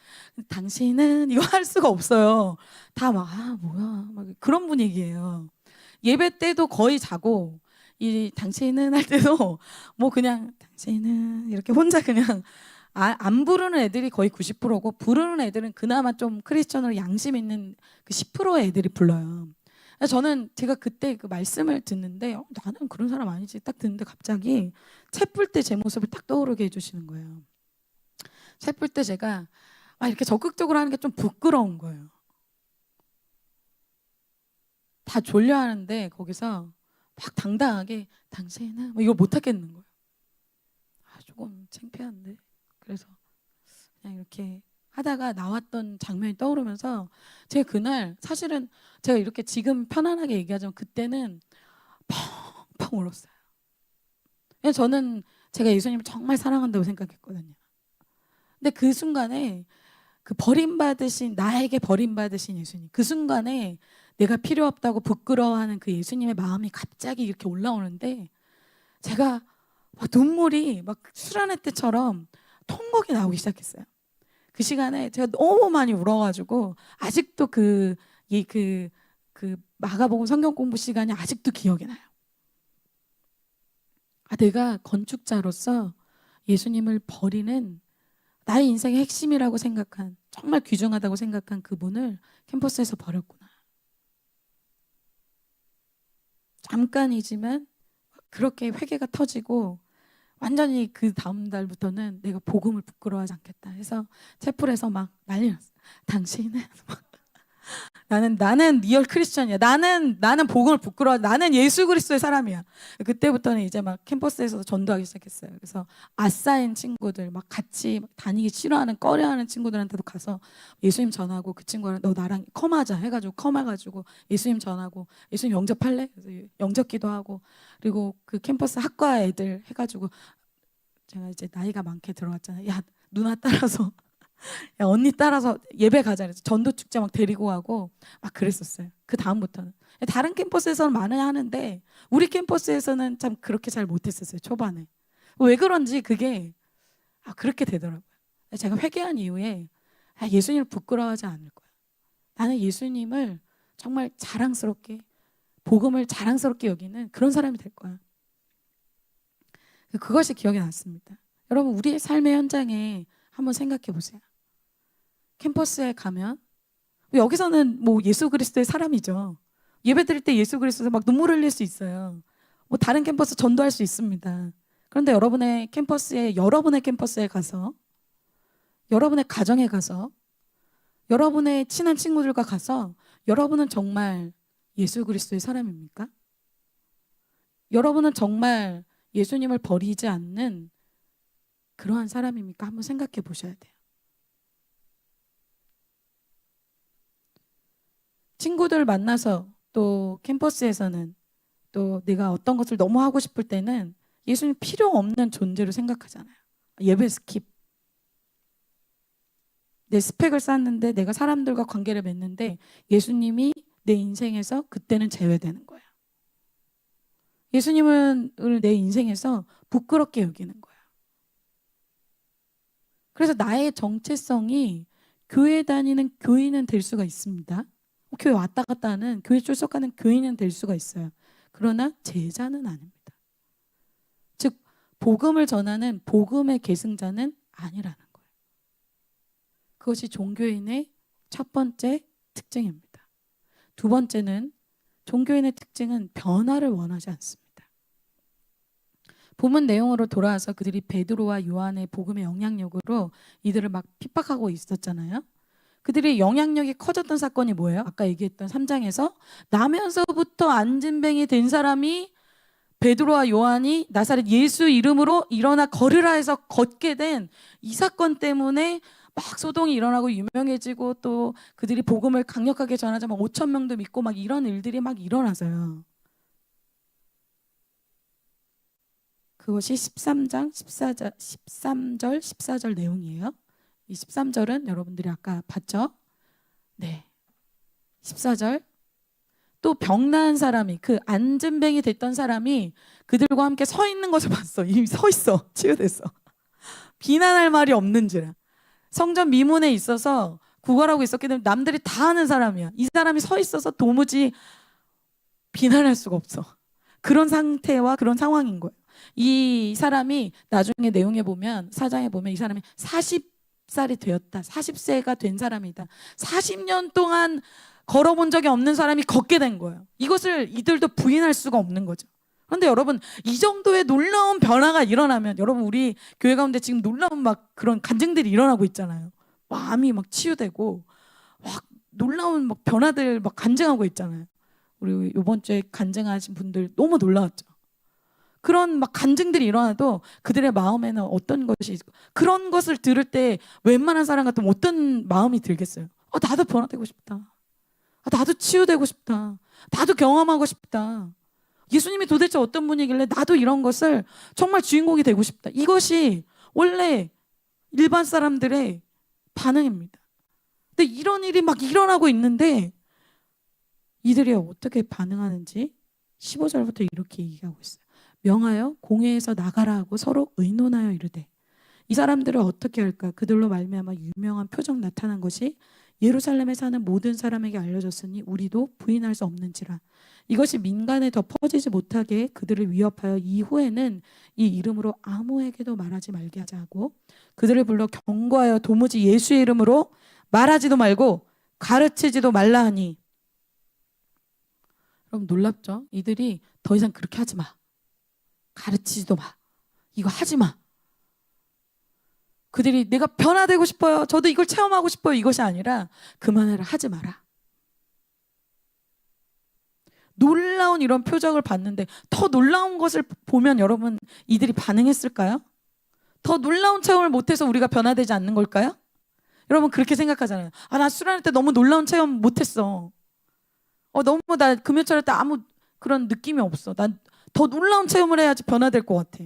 당신은 이거 할 수가 없어요. 다 막 뭐야 막 그런 분위기예요. 예배 때도 거의 자고, 이 당신은 할 때도 뭐 그냥 당신은 이렇게 혼자 그냥 안 부르는 애들이 거의 90%고, 부르는 애들은 그나마 좀 크리스천으로 양심 있는 그 10%의 애들이 불러요. 저는 제가 그때 그 말씀을 듣는데 나는 그런 사람 아니지 딱 듣는데, 갑자기 채플 때 제 모습을 딱 떠오르게 해주시는 거예요. 채플 때 제가 이렇게 적극적으로 하는 게 좀 부끄러운 거예요. 다 졸려하는데 거기서 막 당당하게 당신은 뭐 이걸 못 하겠는 거예요. 조금 창피한데. 그래서 그냥 이렇게 하다가 나왔던 장면이 떠오르면서, 제가 그날 사실은 제가 이렇게 지금 편안하게 얘기하지만 그때는 펑펑 울었어요. 왜냐면 저는 제가 예수님을 정말 사랑한다고 생각했거든요. 근데 그 순간에 그 나에게 버림받으신 예수님, 그 순간에 내가 필요 없다고 부끄러워하는 그 예수님의 마음이 갑자기 이렇게 올라오는데, 제가 막 눈물이 막 수련회 때처럼 통곡이 나오기 시작했어요. 그 시간에 제가 너무 많이 울어가지고 아직도 그 마가복음 성경 공부 시간이 아직도 기억이 나요. 내가 건축자로서 예수님을 버리는, 나의 인생의 핵심이라고 생각한, 정말 귀중하다고 생각한 그분을 캠퍼스에서 버렸구나. 잠깐이지만 그렇게 회개가 터지고, 완전히 그 다음 달부터는 내가 복음을 부끄러워하지 않겠다 해서 채플에서 막 난리 났어. 당신은 나는 리얼 크리스천이야. 나는 복음을 부끄러워. 나는 예수 그리스도의 사람이야. 그때부터는 이제 막 캠퍼스에서 전도하기 시작했어요. 그래서 아싸인 친구들, 막 같이 다니기 싫어하는, 꺼려하는 친구들한테도 가서 예수님 전하고, 그 친구랑 너 나랑 컴하자 해가지고 컴해가지고 예수님 전하고, 예수님 영접할래? 그래서 영접기도 하고, 그리고 그 캠퍼스 학과 애들 해가지고, 제가 이제 나이가 많게 들어왔잖아요. 야 누나 따라서 야 언니 따라서 예배 가자 그래서 전도 축제 막 데리고 가고 막 그랬었어요. 그 다음부터는 다른 캠퍼스에서는 많이 하는데 우리 캠퍼스에서는 참 그렇게 잘 못했었어요. 초반에 왜 그런지 그게 그렇게 되더라고요. 제가 회개한 이후에 예수님을 부끄러워하지 않을 거야. 나는 예수님을 정말 자랑스럽게, 복음을 자랑스럽게 여기는 그런 사람이 될 거야. 그것이 기억이 났습니다. 여러분, 우리의 삶의 현장에 한번 생각해 보세요. 캠퍼스에 가면 여기서는 뭐 예수 그리스도의 사람이죠. 예배 드릴 때 예수 그리스도에서 막 눈물 흘릴 수 있어요. 뭐 다른 캠퍼스 전도할 수 있습니다. 그럼 그런데 여러분의 캠퍼스에 가서, 여러분의 가정에 가서, 여러분의 친한 친구들과 가서 여러분은 정말 예수 그리스도의 사람입니까? 여러분은 정말 예수님을 버리지 않는 그러한 사람입니까? 한번 생각해 보셔야 돼요. 친구들 만나서 또 캠퍼스에서는 또 내가 어떤 것을 너무 하고 싶을 때는 예수님 필요 없는 존재로 생각하잖아요. 예배 스킵. 내 스펙을 쌓는데 내가 사람들과 관계를 맺는데 예수님이 내 인생에서 그때는 제외되는 거야. 예수님을 내 인생에서 부끄럽게 여기는 거야. 그래서 나의 정체성이 교회 다니는 교인은 될 수가 있습니다. 교회 왔다 갔다 하는, 교회 출석하는 교인은 될 수가 있어요. 그러나 제자는 아닙니다. 즉 복음을 전하는 복음의 계승자는 아니라는 거예요. 그것이 종교인의 첫 번째 특징입니다. 두 번째는 종교인의 특징은 변화를 원하지 않습니다. 본문 내용으로 돌아와서 그들이 베드로와 요한의 복음의 영향력으로 이들을 막 핍박하고 있었잖아요. 그들의 영향력이 커졌던 사건이 뭐예요? 아까 얘기했던 3장에서 나면서부터 안진뱅이 된 사람이 베드로와 요한이 나사렛 예수 이름으로 일어나 걸으라 해서 걷게 된 이 사건 때문에 막 소동이 일어나고 유명해지고 또 그들이 복음을 강력하게 전하자 막 5천 명도 믿고 막 이런 일들이 막 일어나서요. 그것이 13장 13절 14절 내용이에요. 이 13절은 여러분들이 아까 봤죠? 네. 14절 또 병나은 사람이, 그 안진뱅이 됐던 사람이 그들과 함께 서 있는 것을 봤어. 이미 서 있어. 치유됐어. 비난할 말이 없는지라. 성전 미문에 있어서 구걸하고 있었기 때문에 남들이 다 아는 사람이야. 이 사람이 서 있어서 도무지 비난할 수가 없어. 그런 상태와 그런 상황인 거예요. 이 사람이 나중에 내용에 보면, 사장에 보면 이 사람이 40살이 되었다. 40세가 된 사람이다. 40년 동안 걸어본 적이 없는 사람이 걷게 된 거예요. 이것을 이들도 부인할 수가 없는 거죠. 그런데 여러분, 이 정도의 놀라운 변화가 일어나면, 여러분 우리 교회 가운데 지금 놀라운 막 그런 간증들이 일어나고 있잖아요. 마음이 막 치유되고 막 놀라운 막 변화들 막 간증하고 있잖아요. 우리 이번 주에 간증하신 분들 너무 놀라웠죠. 그런 막 간증들이 일어나도 그들의 마음에는 어떤 것이 있고, 그런 것을 들을 때 웬만한 사람 같으면 어떤 마음이 들겠어요? 나도 변화되고 싶다. 나도 치유되고 싶다. 나도 경험하고 싶다. 예수님이 도대체 어떤 분이길래 나도 이런 것을 정말 주인공이 되고 싶다. 이것이 원래 일반 사람들의 반응입니다. 근데 이런 일이 막 일어나고 있는데 이들이 어떻게 반응하는지 15절부터 이렇게 얘기하고 있어요. 명하여 공회에서 나가라 하고 서로 의논하여 이르되 이 사람들을 어떻게 할까? 그들로 말미암아 유명한 표적 나타난 것이 예루살렘에 사는 모든 사람에게 알려졌으니 우리도 부인할 수 없는지라. 이것이 민간에 더 퍼지지 못하게 그들을 위협하여 이후에는 이 이름으로 아무에게도 말하지 말게 하자 하고 그들을 불러 경고하여 도무지 예수의 이름으로 말하지도 말고 가르치지도 말라 하니. 여러분 놀랍죠? 이들이 더 이상 그렇게 하지 마. 가르치지도 마. 이거 하지 마. 그들이 내가 변화되고 싶어요. 저도 이걸 체험하고 싶어요. 이것이 아니라 그만해라. 하지 마라. 놀라운 이런 표적을 봤는데 더 놀라운 것을 보면 여러분 이들이 반응했을까요? 더 놀라운 체험을 못해서 우리가 변화되지 않는 걸까요? 여러분 그렇게 생각하잖아요. 나 수련할 때 너무 놀라운 체험 못했어. 너무 나 금요철 할 때 아무 그런 느낌이 없어. 난 더 놀라운 체험을 해야지 변화될 것 같아.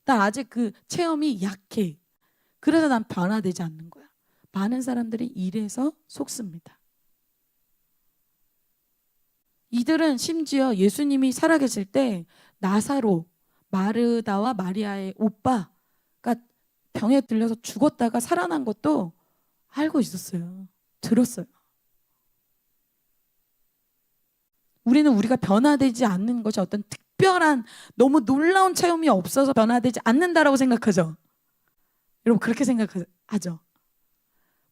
나 아직 그 체험이 약해. 그래서 난 변화되지 않는 거야. 많은 사람들이 이래서 속습니다. 이들은 심지어 예수님이 살아계실 때 나사로, 마르다와 마리아의 오빠가 병에 들려서 죽었다가 살아난 것도 알고 있었어요. 들었어요. 우리는 우리가 변화되지 않는 것이 어떤 특별한 너무 놀라운 체험이 없어서 변화되지 않는다라고 생각하죠. 여러분 그렇게 생각하죠.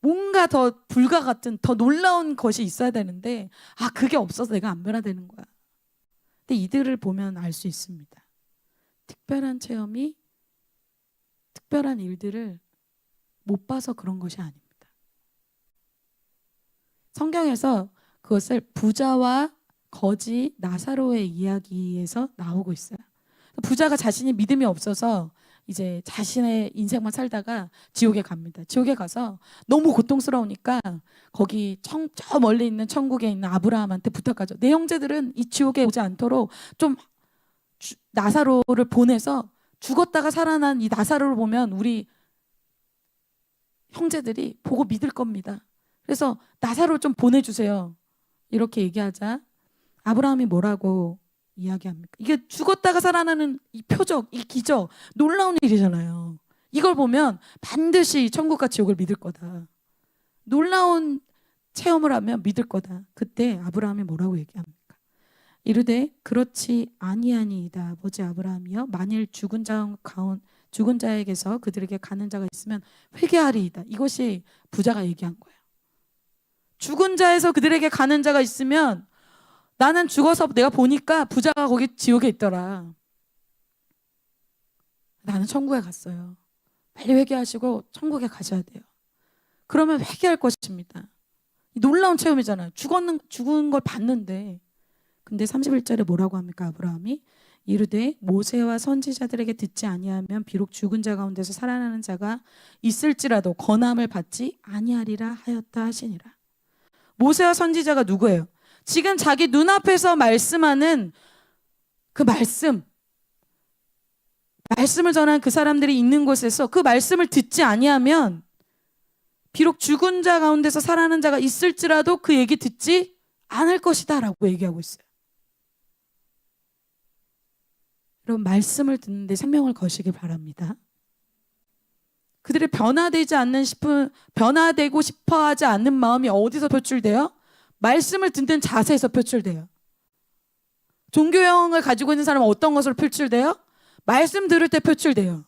뭔가 더 불과 같은 더 놀라운 것이 있어야 되는데 그게 없어서 내가 안 변화되는 거야. 근데 이들을 보면 알 수 있습니다. 특별한 체험이 특별한 일들을 못 봐서 그런 것이 아닙니다. 성경에서 그것을 부자와 거지 나사로의 이야기에서 나오고 있어요. 부자가 자신이 믿음이 없어서 이제 자신의 인생만 살다가 지옥에 갑니다. 지옥에 가서 너무 고통스러우니까 거기 저 멀리 있는 천국에 있는 아브라함한테 부탁하죠. 내 형제들은 이 지옥에 오지 않도록 좀 나사로를 보내서 죽었다가 살아난 이 나사로를 보면 우리 형제들이 보고 믿을 겁니다. 그래서 나사로 좀 보내주세요. 이렇게 얘기하자 아브라함이 뭐라고 이야기합니까? 이게 죽었다가 살아나는 이 표적, 이 기적, 놀라운 일이잖아요. 이걸 보면 반드시 천국과 지옥을 믿을 거다. 놀라운 체험을 하면 믿을 거다. 그때 아브라함이 뭐라고 얘기합니까? 이르되 그렇지 아니하니이다. 아버지 아브라함이여 만일 죽은 자에게서 그들에게 가는 자가 있으면 회개하리이다. 이것이 부자가 얘기한 거예요. 죽은 자에서 그들에게 가는 자가 있으면 나는 죽어서 내가 보니까 부자가 거기 지옥에 있더라. 나는 천국에 갔어요. 빨리 회개하시고 천국에 가셔야 돼요. 그러면 회개할 것입니다. 놀라운 체험이잖아요. 죽은 걸 봤는데. 근데 31절에 뭐라고 합니까? 아브라함이 이르되 모세와 선지자들에게 듣지 아니하면 비록 죽은 자 가운데서 살아나는 자가 있을지라도 권함을 받지 아니하리라 하였다 하시니라. 모세와 선지자가 누구예요? 지금 자기 눈앞에서 말씀하는 그 말씀을 전한 그 사람들이 있는 곳에서 그 말씀을 듣지 아니하면 비록 죽은 자 가운데서 살아나는 자가 있을지라도 그 얘기 듣지 않을 것이다 라고 얘기하고 있어요. 여러분 말씀을 듣는데 생명을 거시길 바랍니다. 그들의 변화되고 싶어 하지 않는 마음이 어디서 표출돼요? 말씀을 듣는 자세에서 표출돼요. 종교형을 가지고 있는 사람은 어떤 것으로 표출돼요? 말씀 들을 때 표출돼요.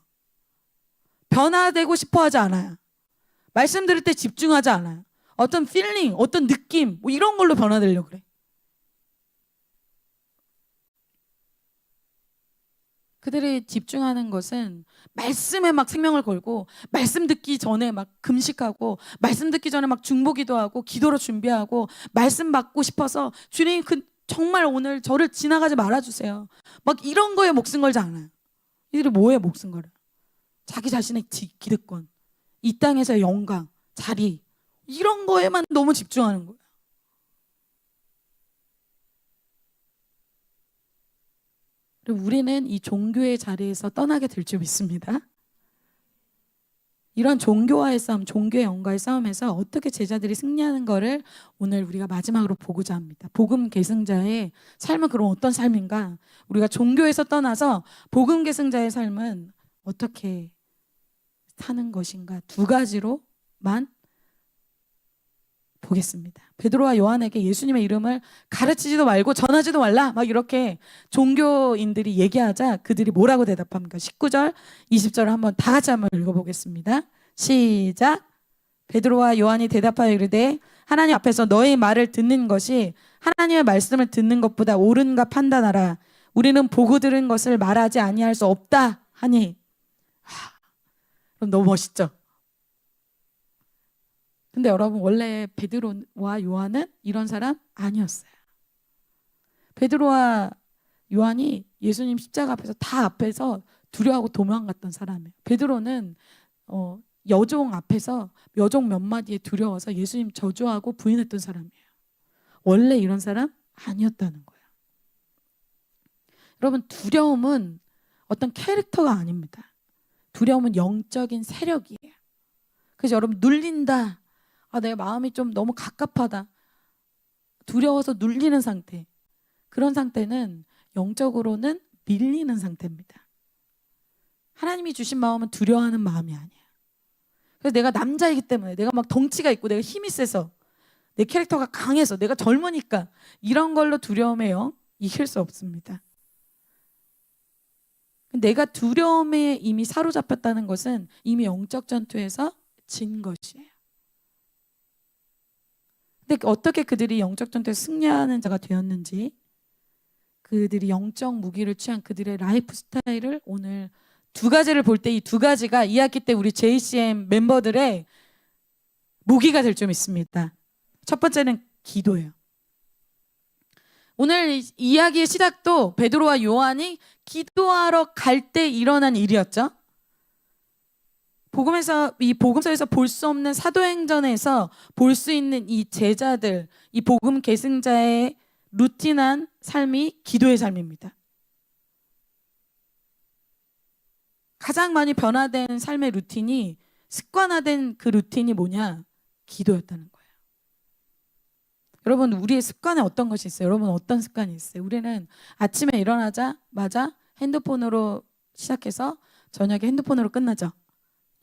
변화되고 싶어 하지 않아요. 말씀 들을 때 집중하지 않아요. 어떤 필링, 어떤 느낌 뭐 이런 걸로 변화되려고 그래. 그들이 집중하는 것은 말씀에 막 생명을 걸고 말씀 듣기 전에 막 금식하고 말씀 듣기 전에 막 중보기도 하고 기도로 준비하고 말씀 받고 싶어서 주님 정말 오늘 저를 지나가지 말아주세요. 막 이런 거에 목숨 걸지 않아요. 이들이 뭐에 목숨 걸어요? 자기 자신의 기득권, 이 땅에서의 영광, 자리 이런 거에만 너무 집중하는 거예요. 그리고 우리는 이 종교의 자리에서 떠나게 될 줄 믿습니다. 이런 종교와의 싸움, 종교의 영과의 싸움에서 어떻게 제자들이 승리하는 거를 오늘 우리가 마지막으로 보고자 합니다. 복음 계승자의 삶은 그럼 어떤 삶인가? 우리가 종교에서 떠나서 복음 계승자의 삶은 어떻게 사는 것인가? 두 가지로만 보겠습니다. 베드로와 요한에게 예수님의 이름을 가르치지도 말고 전하지도 말라 막 이렇게 종교인들이 얘기하자 그들이 뭐라고 대답합니까? 19절 20절을 한번 다 같이 한번 읽어보겠습니다. 시작. 베드로와 요한이 대답하여 이르되 하나님 앞에서 너의 말을 듣는 것이 하나님의 말씀을 듣는 것보다 옳은가 판단하라. 우리는 보고 들은 것을 말하지 아니할 수 없다 하니. 그럼 너무 멋있죠? 근데 여러분 원래 베드로와 요한은 이런 사람 아니었어요. 베드로와 요한이 예수님 십자가 앞에서 두려워하고 도망갔던 사람이에요. 베드로는 여종 앞에서 여종 몇 마디에 두려워서 예수님 저주하고 부인했던 사람이에요. 원래 이런 사람 아니었다는 거예요. 여러분 두려움은 어떤 캐릭터가 아닙니다. 두려움은 영적인 세력이에요. 그래서 여러분 눌린다. 내 마음이 좀 너무 갑갑하다. 두려워서 눌리는 상태. 그런 상태는 영적으로는 밀리는 상태입니다. 하나님이 주신 마음은 두려워하는 마음이 아니야. 그래서 내가 남자이기 때문에 내가 막 덩치가 있고 내가 힘이 세서 내 캐릭터가 강해서 내가 젊으니까 이런 걸로 두려움의 영 이길 수 없습니다. 내가 두려움에 이미 사로잡혔다는 것은 이미 영적 전투에서 진 것이에요. 근데 어떻게 그들이 영적 전투에 승리하는 자가 되었는지 그들이 영적 무기를 취한 그들의 라이프 스타일을 오늘 두 가지를 볼 때 이 두 가지가 2학기 때 우리 JCM 멤버들의 무기가 될 줄 믿습니다. 첫 번째는 기도예요. 오늘 이야기의 시작도 베드로와 요한이 기도하러 갈 때 일어난 일이었죠. 이 복음서에서 볼 수 없는 사도행전에서 볼 수 있는 이 제자들, 이 복음 계승자의 루틴한 삶이 기도의 삶입니다. 가장 많이 변화된 삶의 루틴이, 습관화된 그 루틴이 뭐냐? 기도였다는 거예요. 여러분, 우리의 습관에 어떤 것이 있어요? 여러분, 어떤 습관이 있어요? 우리는 아침에 일어나자마자 핸드폰으로 시작해서 저녁에 핸드폰으로 끝나죠.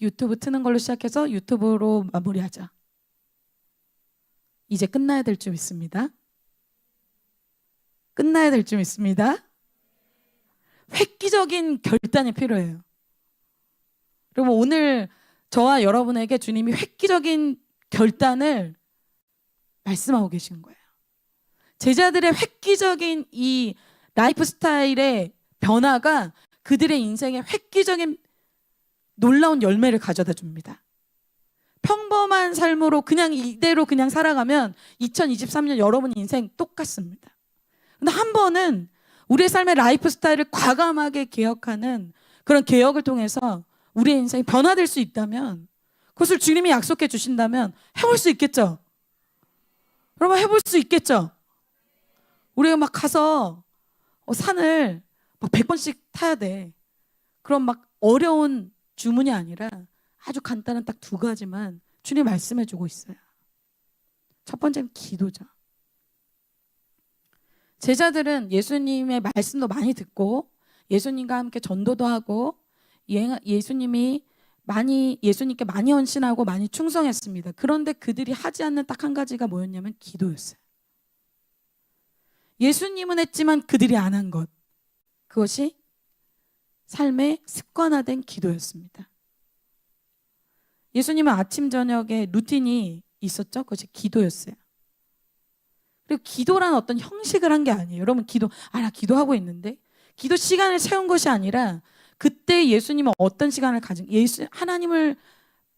유튜브 트는 걸로 시작해서 유튜브로 마무리하자. 이제 끝나야 될 줄 믿습니다. 끝나야 될 줄 믿습니다. 획기적인 결단이 필요해요. 그리고 오늘 저와 여러분에게 주님이 획기적인 결단을 말씀하고 계신 거예요. 제자들의 획기적인 이 라이프 스타일의 변화가 그들의 인생에 획기적인 놀라운 열매를 가져다 줍니다. 평범한 삶으로 그냥 이대로 그냥 살아가면 2023년 여러분 인생 똑같습니다. 근데 한 번은 우리의 삶의 라이프 스타일을 과감하게 개혁하는 그런 개혁을 통해서 우리의 인생이 변화될 수 있다면, 그것을 주님이 약속해 주신다면 해볼 수 있겠죠? 여러분, 해볼 수 있겠죠? 우리가 막 가서 산을 막 100번씩 타야 돼. 그럼 막 어려운 주문이 아니라 아주 간단한 딱 두 가지만 주님 말씀해 주고 있어요. 첫 번째는 기도죠. 제자들은 예수님의 말씀도 많이 듣고 예수님과 함께 전도도 하고 예수님께 많이 헌신하고 많이 충성했습니다. 그런데 그들이 하지 않는 딱 한 가지가 뭐였냐면 기도였어요. 예수님은 했지만 그들이 안 한 것, 그것이 삶의 습관화된 기도였습니다. 예수님은 아침 저녁에 루틴이 있었죠. 그것이 기도였어요. 그리고 기도란 어떤 형식을 한 게 아니에요. 여러분, 나 기도하고 있는데, 기도 시간을 채운 것이 아니라 그때 예수님은 어떤 시간을 하나님을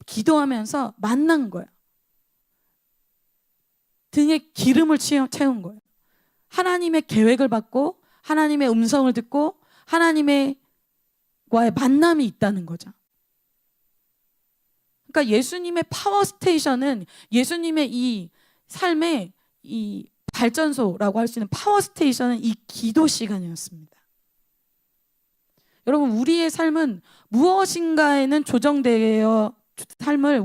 기도하면서 만난 거예요. 등에 기름을 채운 거예요. 하나님의 계획을 받고 하나님의 음성을 듣고 하나님과의 만남이 있다는 거죠. 그러니까 예수님의 파워 스테이션은, 예수님의 이 삶의 이 발전소라고 할 수 있는 파워 스테이션은 이 기도 시간이었습니다. 여러분, 우리의 삶은 무엇인가에는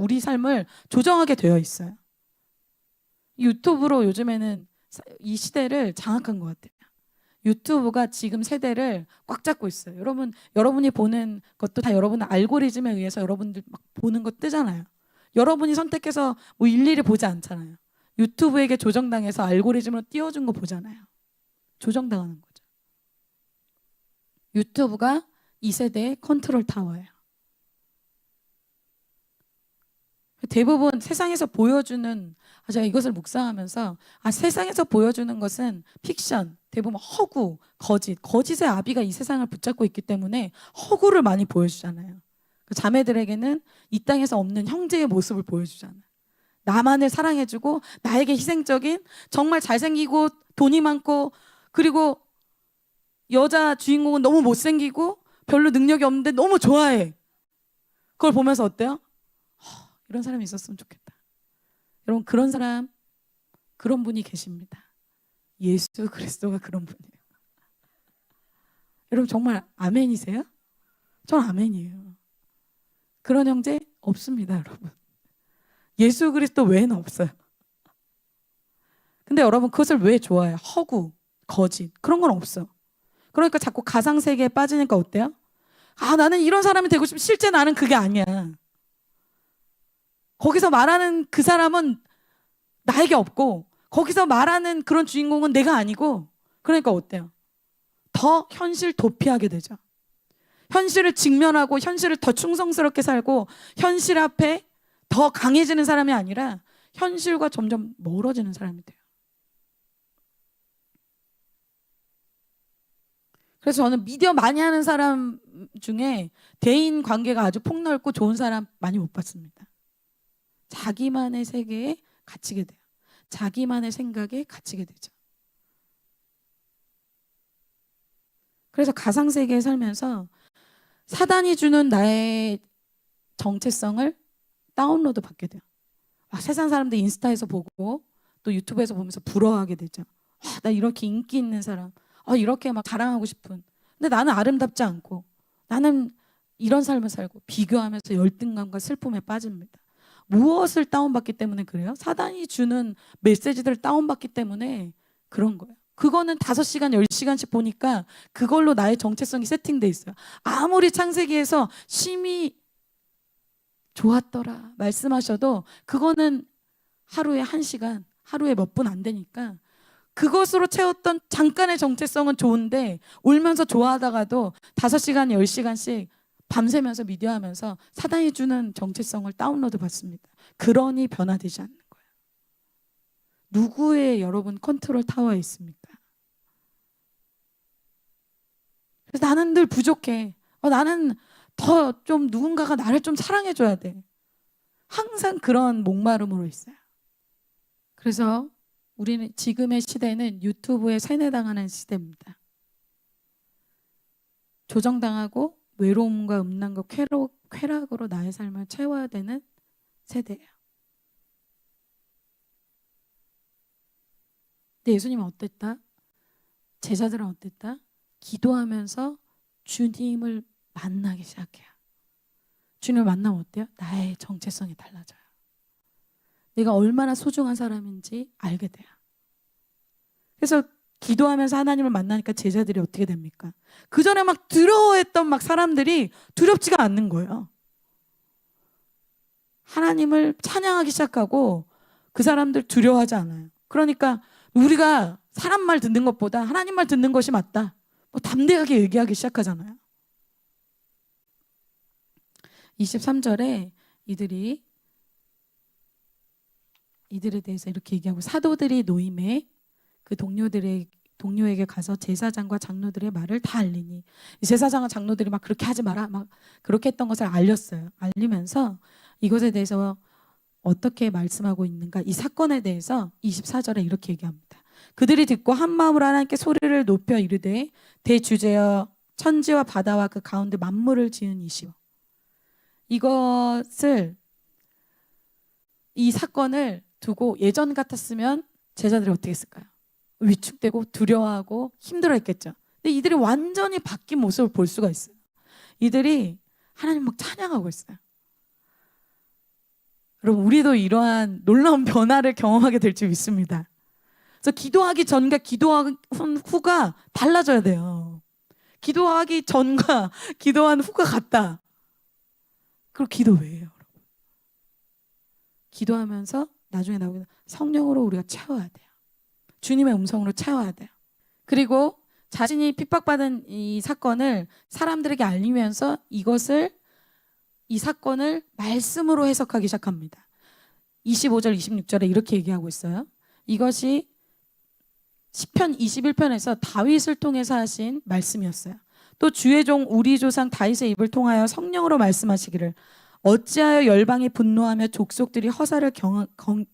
우리 삶을 조정하게 되어 있어요. 유튜브로 요즘에는 이 시대를 장악한 것 같아요. 유튜브가 지금 세대를 꽉 잡고 있어요. 여러분이 보는 것도 다 여러분의 알고리즘에 의해서 여러분들 막 보는 거 뜨잖아요. 여러분이 선택해서 뭐 일일이 보지 않잖아요. 유튜브에게 조정당해서 알고리즘으로 띄워준 거 보잖아요. 조정당하는 거죠. 유튜브가 이 세대의 컨트롤 타워예요. 대부분 세상에서 보여주는, 제가 이것을 묵상하면서 세상에서 보여주는 것은 픽션, 대부분 허구, 거짓의 아비가 이 세상을 붙잡고 있기 때문에 허구를 많이 보여주잖아요. 자매들에게는 이 땅에서 없는 형제의 모습을 보여주잖아요. 나만을 사랑해주고 나에게 희생적인, 정말 잘생기고 돈이 많고, 그리고 여자 주인공은 너무 못생기고 별로 능력이 없는데 너무 좋아해. 그걸 보면서 어때요? 이런 사람이 있었으면 좋겠다. 여러분, 그런 분이 계십니다. 예수 그리스도가 그런 분이에요. 여러분, 정말 아멘이세요? 전 아멘이에요. 그런 형제 없습니다, 여러분. 예수 그리스도 외에는 없어요. 근데 여러분, 그것을 왜 좋아해요? 허구, 거짓, 그런 건 없어. 그러니까 자꾸 가상세계에 빠지니까 어때요? 나는 이런 사람이 되고 싶어. 실제 나는 그게 아니야. 거기서 말하는 그 사람은 나에게 없고, 거기서 말하는 그런 주인공은 내가 아니고, 그러니까 어때요? 더 현실 도피하게 되죠. 현실을 직면하고 현실을 더 충성스럽게 살고 현실 앞에 더 강해지는 사람이 아니라 현실과 점점 멀어지는 사람이 돼요. 그래서 저는 미디어 많이 하는 사람 중에 대인 관계가 아주 폭넓고 좋은 사람 많이 못 봤습니다. 자기만의 세계에 갇히게 돼요. 자기만의 생각에 갇히게 되죠. 그래서 가상세계에 살면서 사단이 주는 나의 정체성을 다운로드 받게 돼요. 세상 사람들 인스타에서 보고 또 유튜브에서 보면서 부러워하게 되죠. 나 이렇게 인기 있는 사람, 이렇게 막 자랑하고 싶은. 근데 나는 아름답지 않고, 나는 이런 삶을 살고 비교하면서 열등감과 슬픔에 빠집니다. 무엇을 다운받기 때문에 그래요? 사단이 주는 메시지들을 다운받기 때문에 그런 거예요. 그거는 5시간, 10시간씩 보니까 그걸로 나의 정체성이 세팅돼 있어요. 아무리 창세기에서 심히 좋았더라 말씀하셔도 그거는 하루에 1시간, 하루에 몇 분 안 되니까 그것으로 채웠던 잠깐의 정체성은 좋은데 울면서 좋아하다가도 5시간, 10시간씩 밤새면서 미디어 하면서 사단이 주는 정체성을 다운로드 받습니다. 그러니 변화되지 않는 거예요. 누구의 여러분 컨트롤 타워에 있습니까? 그래서 나는 늘 부족해. 나는 더 좀 누군가가 나를 좀 사랑해줘야 돼. 항상 그런 목마름으로 있어요. 그래서 우리는 지금의 시대는 유튜브에 세뇌당하는 시대입니다. 조정당하고 외로움과 음란과 쾌락으로 나의 삶을 채워야 되는 세대예요. 근데 예수님은 어땠다? 제자들은 어땠다? 기도하면서 주님을 만나기 시작해요. 주님을 만나면 어때요? 나의 정체성이 달라져요. 내가 얼마나 소중한 사람인지 알게 돼요. 그래서 기도하면서 하나님을 만나니까 제자들이 어떻게 됩니까? 그 전에 막 두려워했던 막 사람들이 두렵지가 않는 거예요. 하나님을 찬양하기 시작하고 그 사람들 두려워하지 않아요. 그러니까 우리가 사람 말 듣는 것보다 하나님 말 듣는 것이 맞다. 담대하게 얘기하기 시작하잖아요. 23절에 이들에 대해서 이렇게 얘기하고 사도들이 노임에 그 동료에게 가서 제사장과 장로들의 말을 다 알리니 이 제사장과 장로들이 막 그렇게 하지 마라 막 그렇게 했던 것을 알렸어요. 알리면서 이것에 대해서 어떻게 말씀하고 있는가 이 사건에 대해서 24절에 이렇게 얘기합니다. 그들이 듣고 한 마음으로 하나님께 소리를 높여 이르되 대주제여 천지와 바다와 그 가운데 만물을 지은 이시오. 이 사건을 두고 예전 같았으면 제자들이 어떻게 했을까요? 위축되고 두려워하고 힘들어했겠죠. 근데 이들이 완전히 바뀐 모습을 볼 수가 있어요. 이들이 하나님 막 찬양하고 있어요. 여러분 우리도 이러한 놀라운 변화를 경험하게 될 줄 믿습니다. 그래서 기도하기 전과 기도한 후가 달라져야 돼요. 기도하기 전과 기도한 후가 같다. 그럼 기도 왜 해요? 여러분? 기도하면서 나중에 나오는 성령으로 우리가 채워야 돼요. 주님의 음성으로 채워야 돼요. 그리고 자신이 핍박받은 이 사건을 사람들에게 알리면서 이 사건을 말씀으로 해석하기 시작합니다. 25절 26절에 이렇게 얘기하고 있어요. 이것이 시편 21편에서 다윗을 통해서 하신 말씀이었어요. 또 주의 종 우리 조상 다윗의 입을 통하여 성령으로 말씀하시기를 어찌하여 열방이 분노하며 족속들이 허사를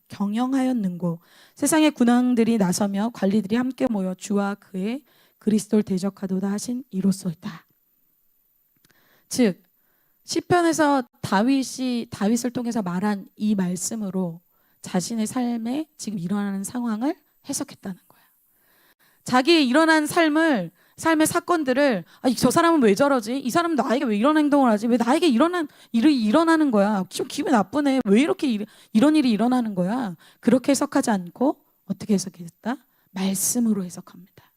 경영하였는고 세상의 군왕들이 나서며 관리들이 함께 모여 주와 그의 그리스도를 대적하도다 하신 이로소이다. 즉 시편에서 다윗을 통해서 말한 이 말씀으로 자신의 삶에 지금 일어나는 상황을 해석했다는 거예요. 자기의 일어난 삶의 사건들을 저 사람은 왜 저러지? 이 사람은 나에게 왜 이런 행동을 하지? 왜 나에게 일이 일어나는 거야? 좀 기분이 나쁘네. 왜 이렇게 이런 일이 일어나는 거야? 그렇게 해석하지 않고 어떻게 해석했다? 말씀으로 해석합니다.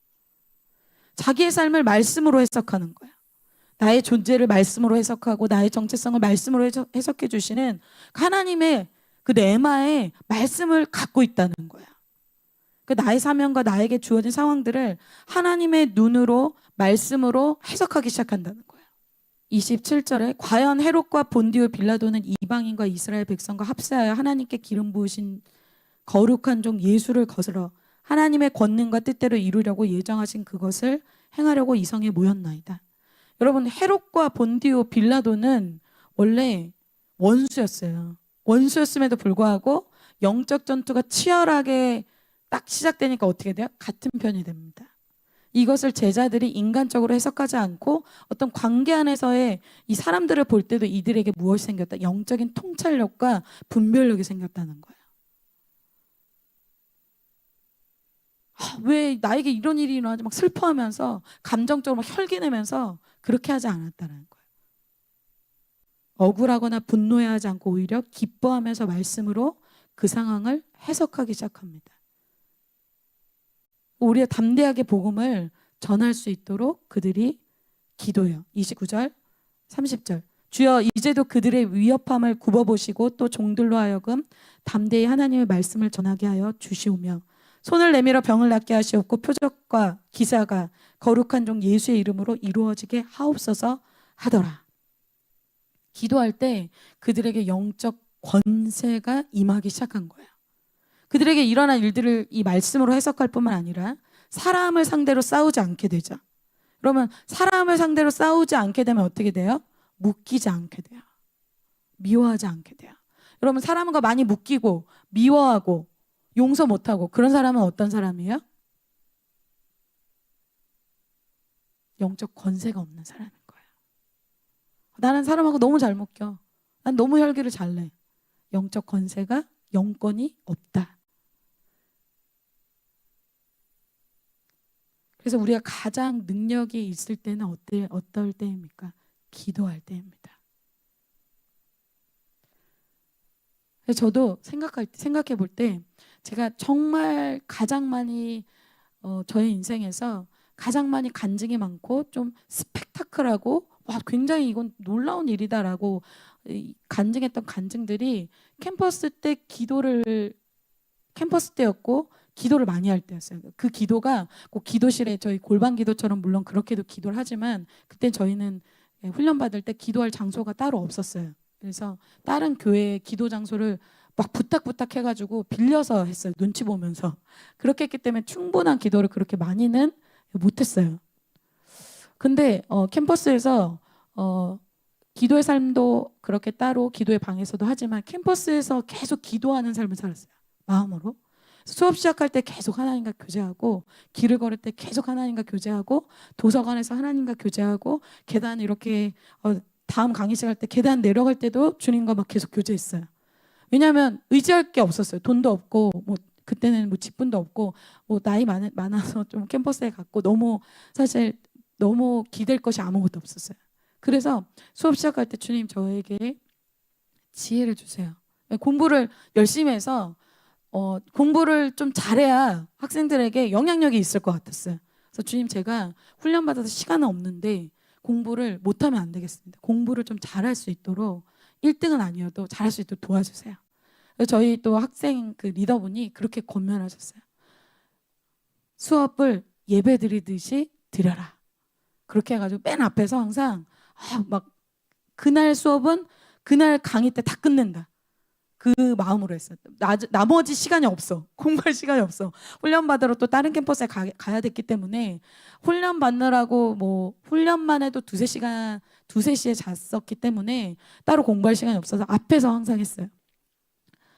자기의 삶을 말씀으로 해석하는 거야. 나의 존재를 말씀으로 해석하고 나의 정체성을 말씀으로 해석해 주시는 하나님의 그 레마의 말씀을 갖고 있다는 거야. 그 나의 사명과 나에게 주어진 상황들을 하나님의 눈으로 말씀으로 해석하기 시작한다는 거예요. 27절에 과연 헤롯과 본디오 빌라도는 이방인과 이스라엘 백성과 합세하여 하나님께 기름 부으신 거룩한 종 예수를 거스러 하나님의 권능과 뜻대로 이루려고 예정하신 그것을 행하려고 이 성에 모였나이다. 여러분, 헤롯과 본디오 빌라도는 원래 원수였어요. 원수였음에도 불구하고 영적 전투가 치열하게 딱 시작되니까 어떻게 돼요? 같은 편이 됩니다. 이것을 제자들이 인간적으로 해석하지 않고 어떤 관계 안에서의 이 사람들을 볼 때도 이들에게 무엇이 생겼다? 영적인 통찰력과 분별력이 생겼다는 거예요. 왜 나에게 이런 일이 일어나지? 막 슬퍼하면서 감정적으로 막 혈기내면서 그렇게 하지 않았다는 거예요. 억울하거나 분노해하지 않고 오히려 기뻐하면서 말씀으로 그 상황을 해석하기 시작합니다. 우리가 담대하게 복음을 전할 수 있도록 그들이 기도해요. 29절, 30절. 주여 이제도 그들의 위협함을 굽어보시고 또 종들로 하여금 담대히 하나님의 말씀을 전하게 하여 주시오며 손을 내밀어 병을 낫게 하시옵고 표적과 기사가 거룩한 종 예수의 이름으로 이루어지게 하옵소서 하더라. 기도할 때 그들에게 영적 권세가 임하기 시작한 거예요. 그들에게 일어난 일들을 이 말씀으로 해석할 뿐만 아니라 사람을 상대로 싸우지 않게 되죠. 그러면 사람을 상대로 싸우지 않게 되면 어떻게 돼요? 묶이지 않게 돼요. 미워하지 않게 돼요. 여러분, 사람과 많이 묶이고 미워하고 용서 못하고 그런 사람은 어떤 사람이에요? 영적 권세가 없는 사람인 거예요. 나는 사람하고 너무 잘 묶여. 난 너무 혈기를 잘 내. 영적 권세가 영권이 없다. 그래서 우리가 가장 능력이 있을 때는 어떨 때입니까? 기도할 때입니다. 저도 생각해 볼 때 제가 정말 가장 많이 저의 인생에서 가장 많이 간증이 많고 좀 스펙타클하고 와 굉장히 이건 놀라운 일이다라고 간증했던 간증들이 캠퍼스 때였고 기도를 많이 할 때였어요. 그 기도가 꼭 기도실에 저희 골방 기도처럼 물론 그렇게도 기도를 하지만 그때 저희는 훈련 받을 때 기도할 장소가 따로 없었어요. 그래서 다른 교회의 기도 장소를 막 부탁 해가지고 빌려서 했어요. 눈치 보면서. 그렇게 했기 때문에 충분한 기도를 그렇게 많이는 못했어요. 근데 캠퍼스에서 기도의 삶도 그렇게 따로 기도의 방에서도 하지만 캠퍼스에서 계속 기도하는 삶을 살았어요. 마음으로. 수업 시작할 때 계속 하나님과 교제하고 길을 걸을 때 계속 하나님과 교제하고 도서관에서 하나님과 교제하고 계단 이렇게 다음 강의실 할 때 계단 내려갈 때도 주님과 막 계속 교제했어요. 왜냐하면 의지할 게 없었어요. 돈도 없고 뭐 그때는 뭐 직분도 없고 뭐 나이 많아서 좀 캠퍼스에 갔고 사실 너무 기댈 것이 아무것도 없었어요. 그래서 수업 시작할 때 주님 저에게 지혜를 주세요. 공부를 열심히 해서 공부를 좀 잘해야 학생들에게 영향력이 있을 것 같았어요. 그래서 주님 제가 훈련받아서 시간은 없는데 공부를 못하면 안 되겠습니다. 공부를 좀 잘할 수 있도록 1등은 아니어도 잘할 수 있도록 도와주세요. 그래서 저희 또 학생 그 리더분이 그렇게 권면하셨어요. 수업을 예배 드리듯이 드려라. 그렇게 해가지고 맨 앞에서 항상 막 그날 수업은 그날 강의 때 다 끝낸다. 그 마음으로 했어요. 나머지 시간이 없어. 공부할 시간이 없어. 훈련 받으러 또 다른 캠퍼스에 가야 됐기 때문에 훈련 받느라고 뭐 훈련만 해도 두세 시에 잤었기 때문에 따로 공부할 시간이 없어서 앞에서 항상 했어요.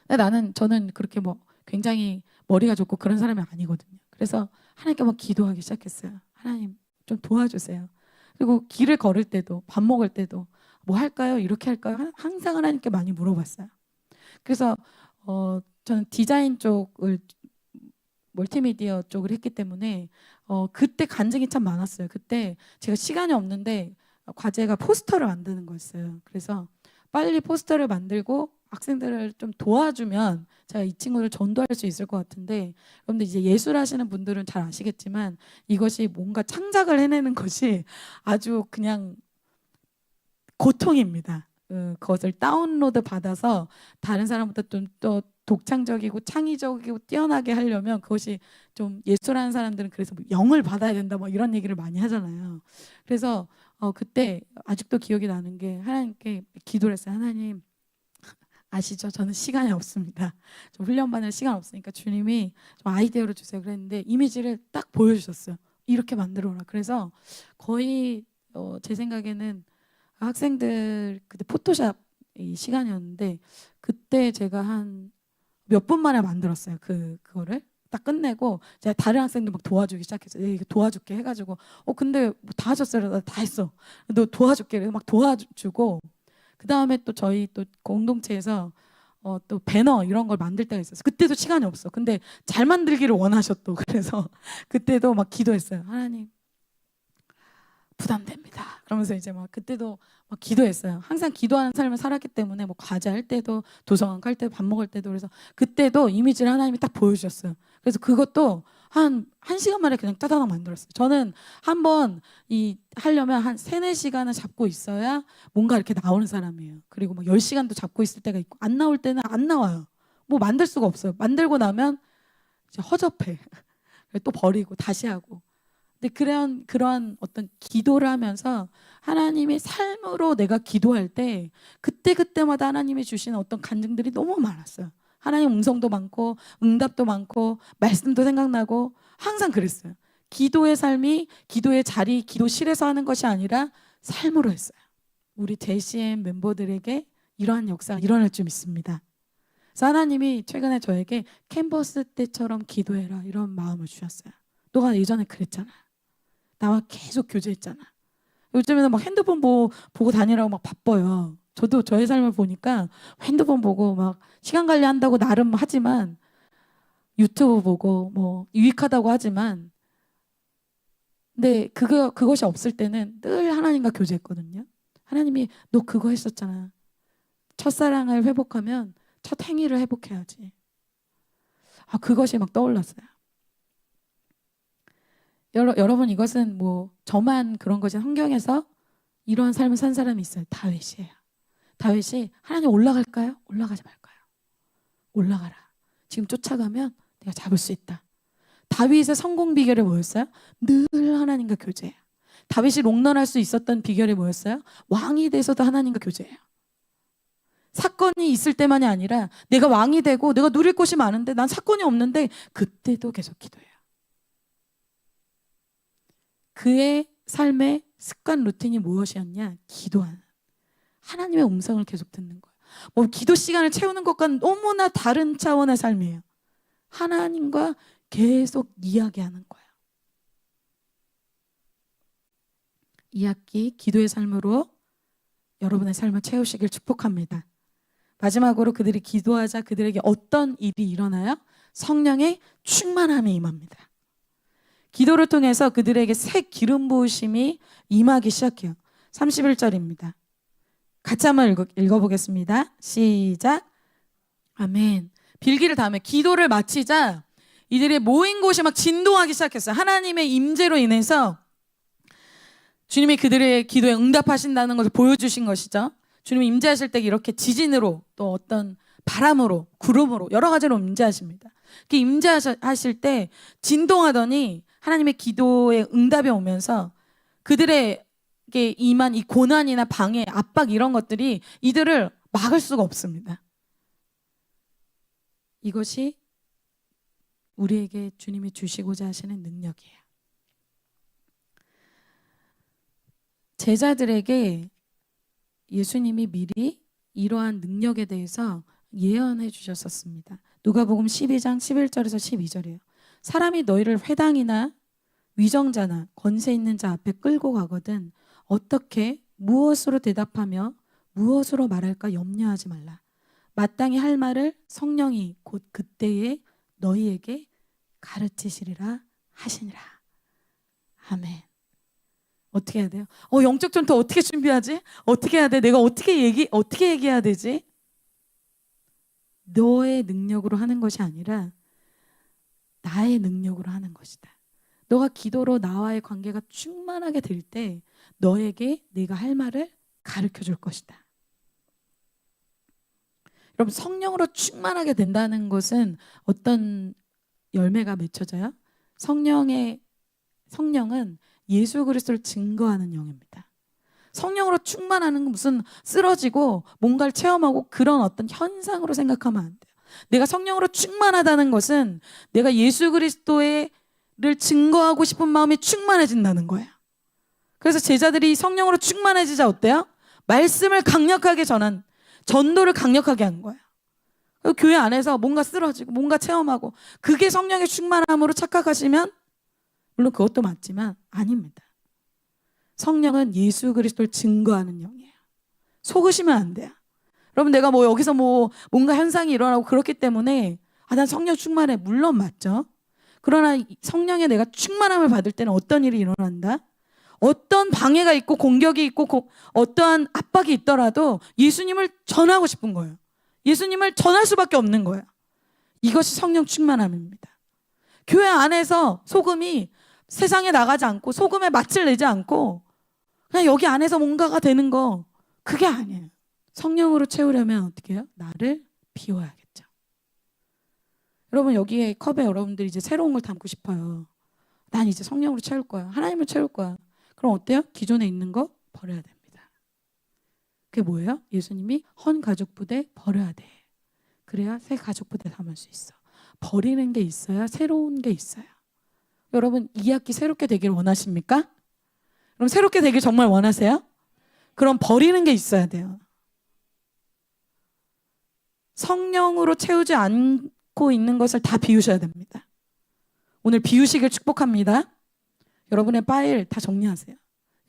근데 저는 그렇게 뭐 굉장히 머리가 좋고 그런 사람이 아니거든요. 그래서 하나님께 막 기도하기 시작했어요. 하나님 좀 도와주세요. 그리고 길을 걸을 때도 밥 먹을 때도 뭐 할까요? 이렇게 할까요? 항상 하나님께 많이 물어봤어요. 그래서 저는 디자인 쪽을 멀티미디어 쪽을 했기 때문에 그때 간증이 참 많았어요. 그때 제가 시간이 없는데 과제가 포스터를 만드는 거였어요. 그래서 빨리 포스터를 만들고 학생들을 좀 도와주면 제가 이 친구를 전도할 수 있을 것 같은데 그런데 이제 예술하시는 분들은 잘 아시겠지만 이것이 뭔가 창작을 해내는 것이 아주 그냥 고통입니다. 그것을 다운로드 받아서 다른 사람보다 좀 더 독창적이고 창의적이고 뛰어나게 하려면 그것이 좀 예술하는 사람들은 그래서 뭐 영을 받아야 된다 뭐 이런 얘기를 많이 하잖아요. 그래서 그때 아직도 기억이 나는 게 하나님께 기도를 했어요. 하나님 아시죠? 저는 시간이 없습니다. 좀 훈련 받을 시간 없으니까 주님이 좀 아이디어를 주세요. 그랬는데 이미지를 딱 보여주셨어요. 이렇게 만들어라. 그래서 거의 제 생각에는 학생들 그때 포토샵 이 시간이었는데 그때 제가 한 몇 분 만에 만들었어요. 그거를 딱 끝내고 제가 다른 학생들 막 도와주기 시작했어요. 이거 도와줄게 해가지고 근데 뭐다 하셨어요? 나 다 했어. 너 도와줄게. 그래서 막 도와주고 그 다음에 또 저희 또 공동체에서 또 배너 이런 걸 만들 때가 있었어요. 그때도 시간이 없어. 근데 잘 만들기를 원하셔 또. 그래서 그때도 막 기도했어요. 하나님 부담됩니다. 그러면서 이제 막 그때도 막 기도했어요. 항상 기도하는 삶을 살았기 때문에 뭐 과제 할 때도 도서관 갈 때도 밥 먹을 때도 그래서 그때도 이미지를 하나님이 딱 보여주셨어요. 그래서 그것도 한 시간 만에 그냥 짜다닥 만들었어요. 저는 한번 이 하려면 한 3-4시간을 잡고 있어야 뭔가 이렇게 나오는 사람이에요. 그리고 막 10시간도 잡고 있을 때가 있고 안 나올 때는 안 나와요. 뭐 만들 수가 없어요. 만들고 나면 이제 허접해. 또 버리고 다시 하고. 근데 그런 어떤 기도를 하면서 하나님의 삶으로 내가 기도할 때 그때마다 하나님이 주시는 어떤 간증들이 너무 많았어요. 하나님 음성도 많고 응답도 많고 말씀도 생각나고 항상 그랬어요. 기도의 삶이 기도의 자리, 기도실에서 하는 것이 아니라 삶으로 했어요. 우리 JCM 멤버들에게 이러한 역사가 일어날 줄 믿습니다. 그래서 하나님이 최근에 저에게 캔버스 때처럼 기도해라 이런 마음을 주셨어요. 너가 예전에 그랬잖아. 나와 계속 교제했잖아. 요즘에는 막 핸드폰 보고 다니라고 막 바빠요. 저도 저의 삶을 보니까 핸드폰 보고 막 시간 관리한다고 나름 하지만 유튜브 보고 뭐 유익하다고 하지만 근데 그것이 없을 때는 늘 하나님과 교제했거든요. 하나님이 너 그거 했었잖아. 첫사랑을 회복하면 첫 행위를 회복해야지. 그것이 막 떠올랐어요. 여러분 이것은 뭐 저만 그런 거지 성경에서 이러한 삶을 산 사람이 있어요. 다윗이에요. 다윗이 하나님 올라갈까요? 올라가지 말까요? 올라가라. 지금 쫓아가면 내가 잡을 수 있다. 다윗의 성공 비결이 뭐였어요? 늘 하나님과 교제해요. 다윗이 롱런할 수 있었던 비결이 뭐였어요? 왕이 돼서도 하나님과 교제해요. 사건이 있을 때만이 아니라 내가 왕이 되고 내가 누릴 곳이 많은데 난 사건이 없는데 그때도 계속 기도해요. 그의 삶의 습관 루틴이 무엇이었냐? 기도하는. 하나님의 음성을 계속 듣는 거예요. 뭐 기도 시간을 채우는 것과는 너무나 다른 차원의 삶이에요. 하나님과 계속 이야기하는 거예요. 이 학기 기도의 삶으로 여러분의 삶을 채우시길 축복합니다. 마지막으로 그들이 기도하자 그들에게 어떤 일이 일어나요? 성령의 충만함이 임합니다. 기도를 통해서 그들에게 새 기름 부으심이 임하기 시작해요. 31절입니다. 같이 한번 읽어보겠습니다. 시작. 아멘. 빌기를 다음에 기도를 마치자 이들의 모인 곳이 막 진동하기 시작했어요. 하나님의 임재로 인해서 주님이 그들의 기도에 응답하신다는 것을 보여주신 것이죠. 주님이 임재하실 때 이렇게 지진으로 또 어떤 바람으로 구름으로 여러 가지로 임재하십니다. 임재하실 때 진동하더니 하나님의 기도에 응답이 오면서 그들에게 임한 이 고난이나 방해, 압박 이런 것들이 이들을 막을 수가 없습니다. 이것이 우리에게 주님이 주시고자 하시는 능력이에요. 제자들에게 예수님이 미리 이러한 능력에 대해서 예언해 주셨었습니다. 누가복음 12장 11절에서 12절이에요. 사람이 너희를 회당이나 위정자나 권세 있는 자 앞에 끌고 가거든 어떻게 무엇으로 대답하며 무엇으로 말할까 염려하지 말라. 마땅히 할 말을 성령이 곧 그때에 너희에게 가르치시리라 하시니라. 아멘. 어떻게 해야 돼요? 영적 전투 어떻게 준비하지? 어떻게 해야 돼? 내가 어떻게 얘기해야 되지? 너의 능력으로 하는 것이 아니라 나의 능력으로 하는 것이다. 너가 기도로 나와의 관계가 충만하게 될 때 너에게 내가 할 말을 가르쳐 줄 것이다. 여러분 성령으로 충만하게 된다는 것은 어떤 열매가 맺혀져요? 성령은 예수 그리스도를 증거하는 영입니다. 성령으로 충만하는 건 무슨 쓰러지고 뭔가를 체험하고 그런 어떤 현상으로 생각하면 안 돼요. 내가 성령으로 충만하다는 것은 내가 예수 그리스도의 증거하고 싶은 마음이 충만해진다는 거예요. 그래서 제자들이 성령으로 충만해지자 어때요? 말씀을 강력하게 전도를 강력하게 한 거예요. 교회 안에서 뭔가 쓰러지고 뭔가 체험하고 그게 성령의 충만함으로 착각하시면 물론 그것도 맞지만 아닙니다. 성령은 예수 그리스도를 증거하는 영이에요. 속으시면 안 돼요. 여러분 내가 여기서 뭔가 현상이 일어나고 그렇기 때문에 난 성령 충만해. 물론 맞죠. 그러나 성령에 내가 충만함을 받을 때는 어떤 일이 일어난다? 어떤 방해가 있고 공격이 있고 어떠한 압박이 있더라도 예수님을 전하고 싶은 거예요. 예수님을 전할 수밖에 없는 거예요. 이것이 성령 충만함입니다. 교회 안에서 소금이 세상에 나가지 않고 소금에 맛을 내지 않고 그냥 여기 안에서 뭔가가 되는 거 그게 아니에요. 성령으로 채우려면 어떻게 해요? 나를 비워야겠죠. 여러분 여기에 컵에 여러분들이 이제 새로운 걸 담고 싶어요. 난 이제 성령으로 채울 거야. 하나님을 채울 거야. 그럼 어때요? 기존에 있는 거 버려야 됩니다. 그게 뭐예요? 예수님이 헌 가죽 부대 버려야 돼. 그래야 새 가죽 부대 담을 수 있어. 버리는 게 있어야 새로운 게 있어요. 여러분 2학기 새롭게 되길 원하십니까? 그럼 새롭게 되길 정말 원하세요? 그럼 버리는 게 있어야 돼요. 성령으로 채우지 않고 있는 것을 다 비우셔야 됩니다. 오늘 비우시길 축복합니다. 여러분의 파일 다 정리하세요.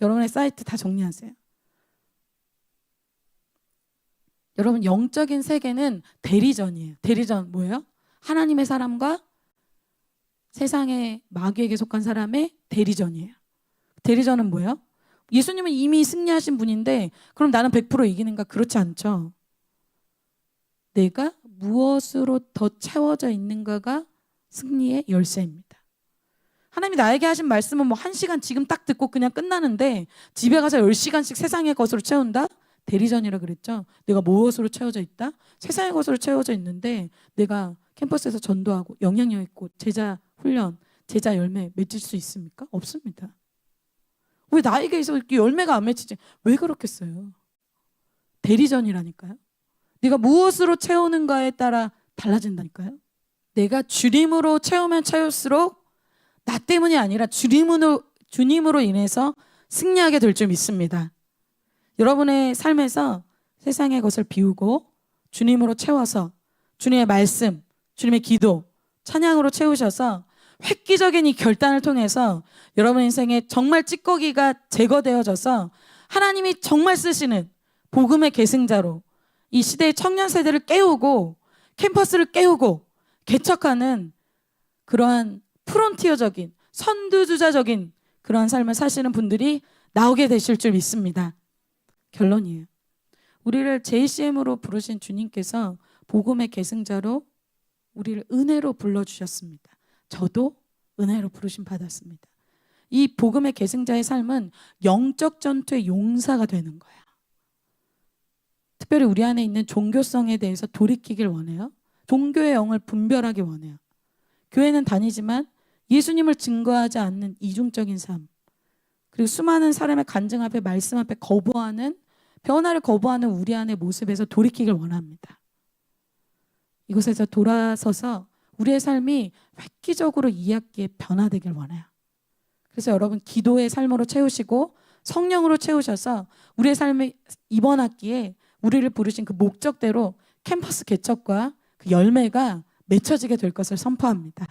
여러분의 사이트 다 정리하세요. 여러분 영적인 세계는 대리전이에요. 대리전 뭐예요? 하나님의 사람과 세상의 마귀에게 속한 사람의 대리전이에요. 대리전은 뭐예요? 예수님은 이미 승리하신 분인데 그럼 나는 100% 이기는가? 그렇지 않죠. 내가 무엇으로 더 채워져 있는가가 승리의 열쇠입니다. 하나님이 나에게 하신 말씀은 1시간 지금 딱 듣고 그냥 끝나는데 집에 가서 10시간씩 세상의 것으로 채운다? 대리전이라 그랬죠. 내가 무엇으로 채워져 있다? 세상의 것으로 채워져 있는데 내가 캠퍼스에서 전도하고 영향력 있고 제자 훈련, 제자 열매 맺을 수 있습니까? 없습니다. 왜 나에게 있어 이렇게 열매가 안 맺히지? 왜 그렇겠어요? 대리전이라니까요. 네가 무엇으로 채우는가에 따라 달라진다니까요. 내가 주님으로 채우면 채울수록 나 때문이 아니라 주님으로 인해서 승리하게 될 줄 믿습니다. 여러분의 삶에서 세상의 것을 비우고 주님으로 채워서 주님의 말씀, 주님의 기도, 찬양으로 채우셔서 획기적인 이 결단을 통해서 여러분 인생에 정말 찌꺼기가 제거되어져서 하나님이 정말 쓰시는 복음의 계승자로 이 시대의 청년 세대를 깨우고 캠퍼스를 깨우고 개척하는 그러한 프론티어적인 선두주자적인 그러한 삶을 사시는 분들이 나오게 되실 줄 믿습니다. 결론이에요. 우리를 JCM으로 부르신 주님께서 복음의 계승자로 우리를 은혜로 불러주셨습니다. 저도 은혜로 부르심 받았습니다. 이 복음의 계승자의 삶은 영적 전투의 용사가 되는 거야. 특별히 우리 안에 있는 종교성에 대해서 돌이키길 원해요. 종교의 영을 분별하기 원해요. 교회는 다니지만 예수님을 증거하지 않는 이중적인 삶, 그리고 수많은 사람의 간증 앞에 말씀 앞에 변화를 거부하는 우리 안의 모습에서 돌이키길 원합니다. 이곳에서 돌아서서 우리의 삶이 획기적으로 2학기에 변화되길 원해요. 그래서 여러분 기도의 삶으로 채우시고 성령으로 채우셔서 우리의 삶의 이번 학기에 우리를 부르신 그 목적대로 캠퍼스 개척과 그 열매가 맺혀지게 될 것을 선포합니다.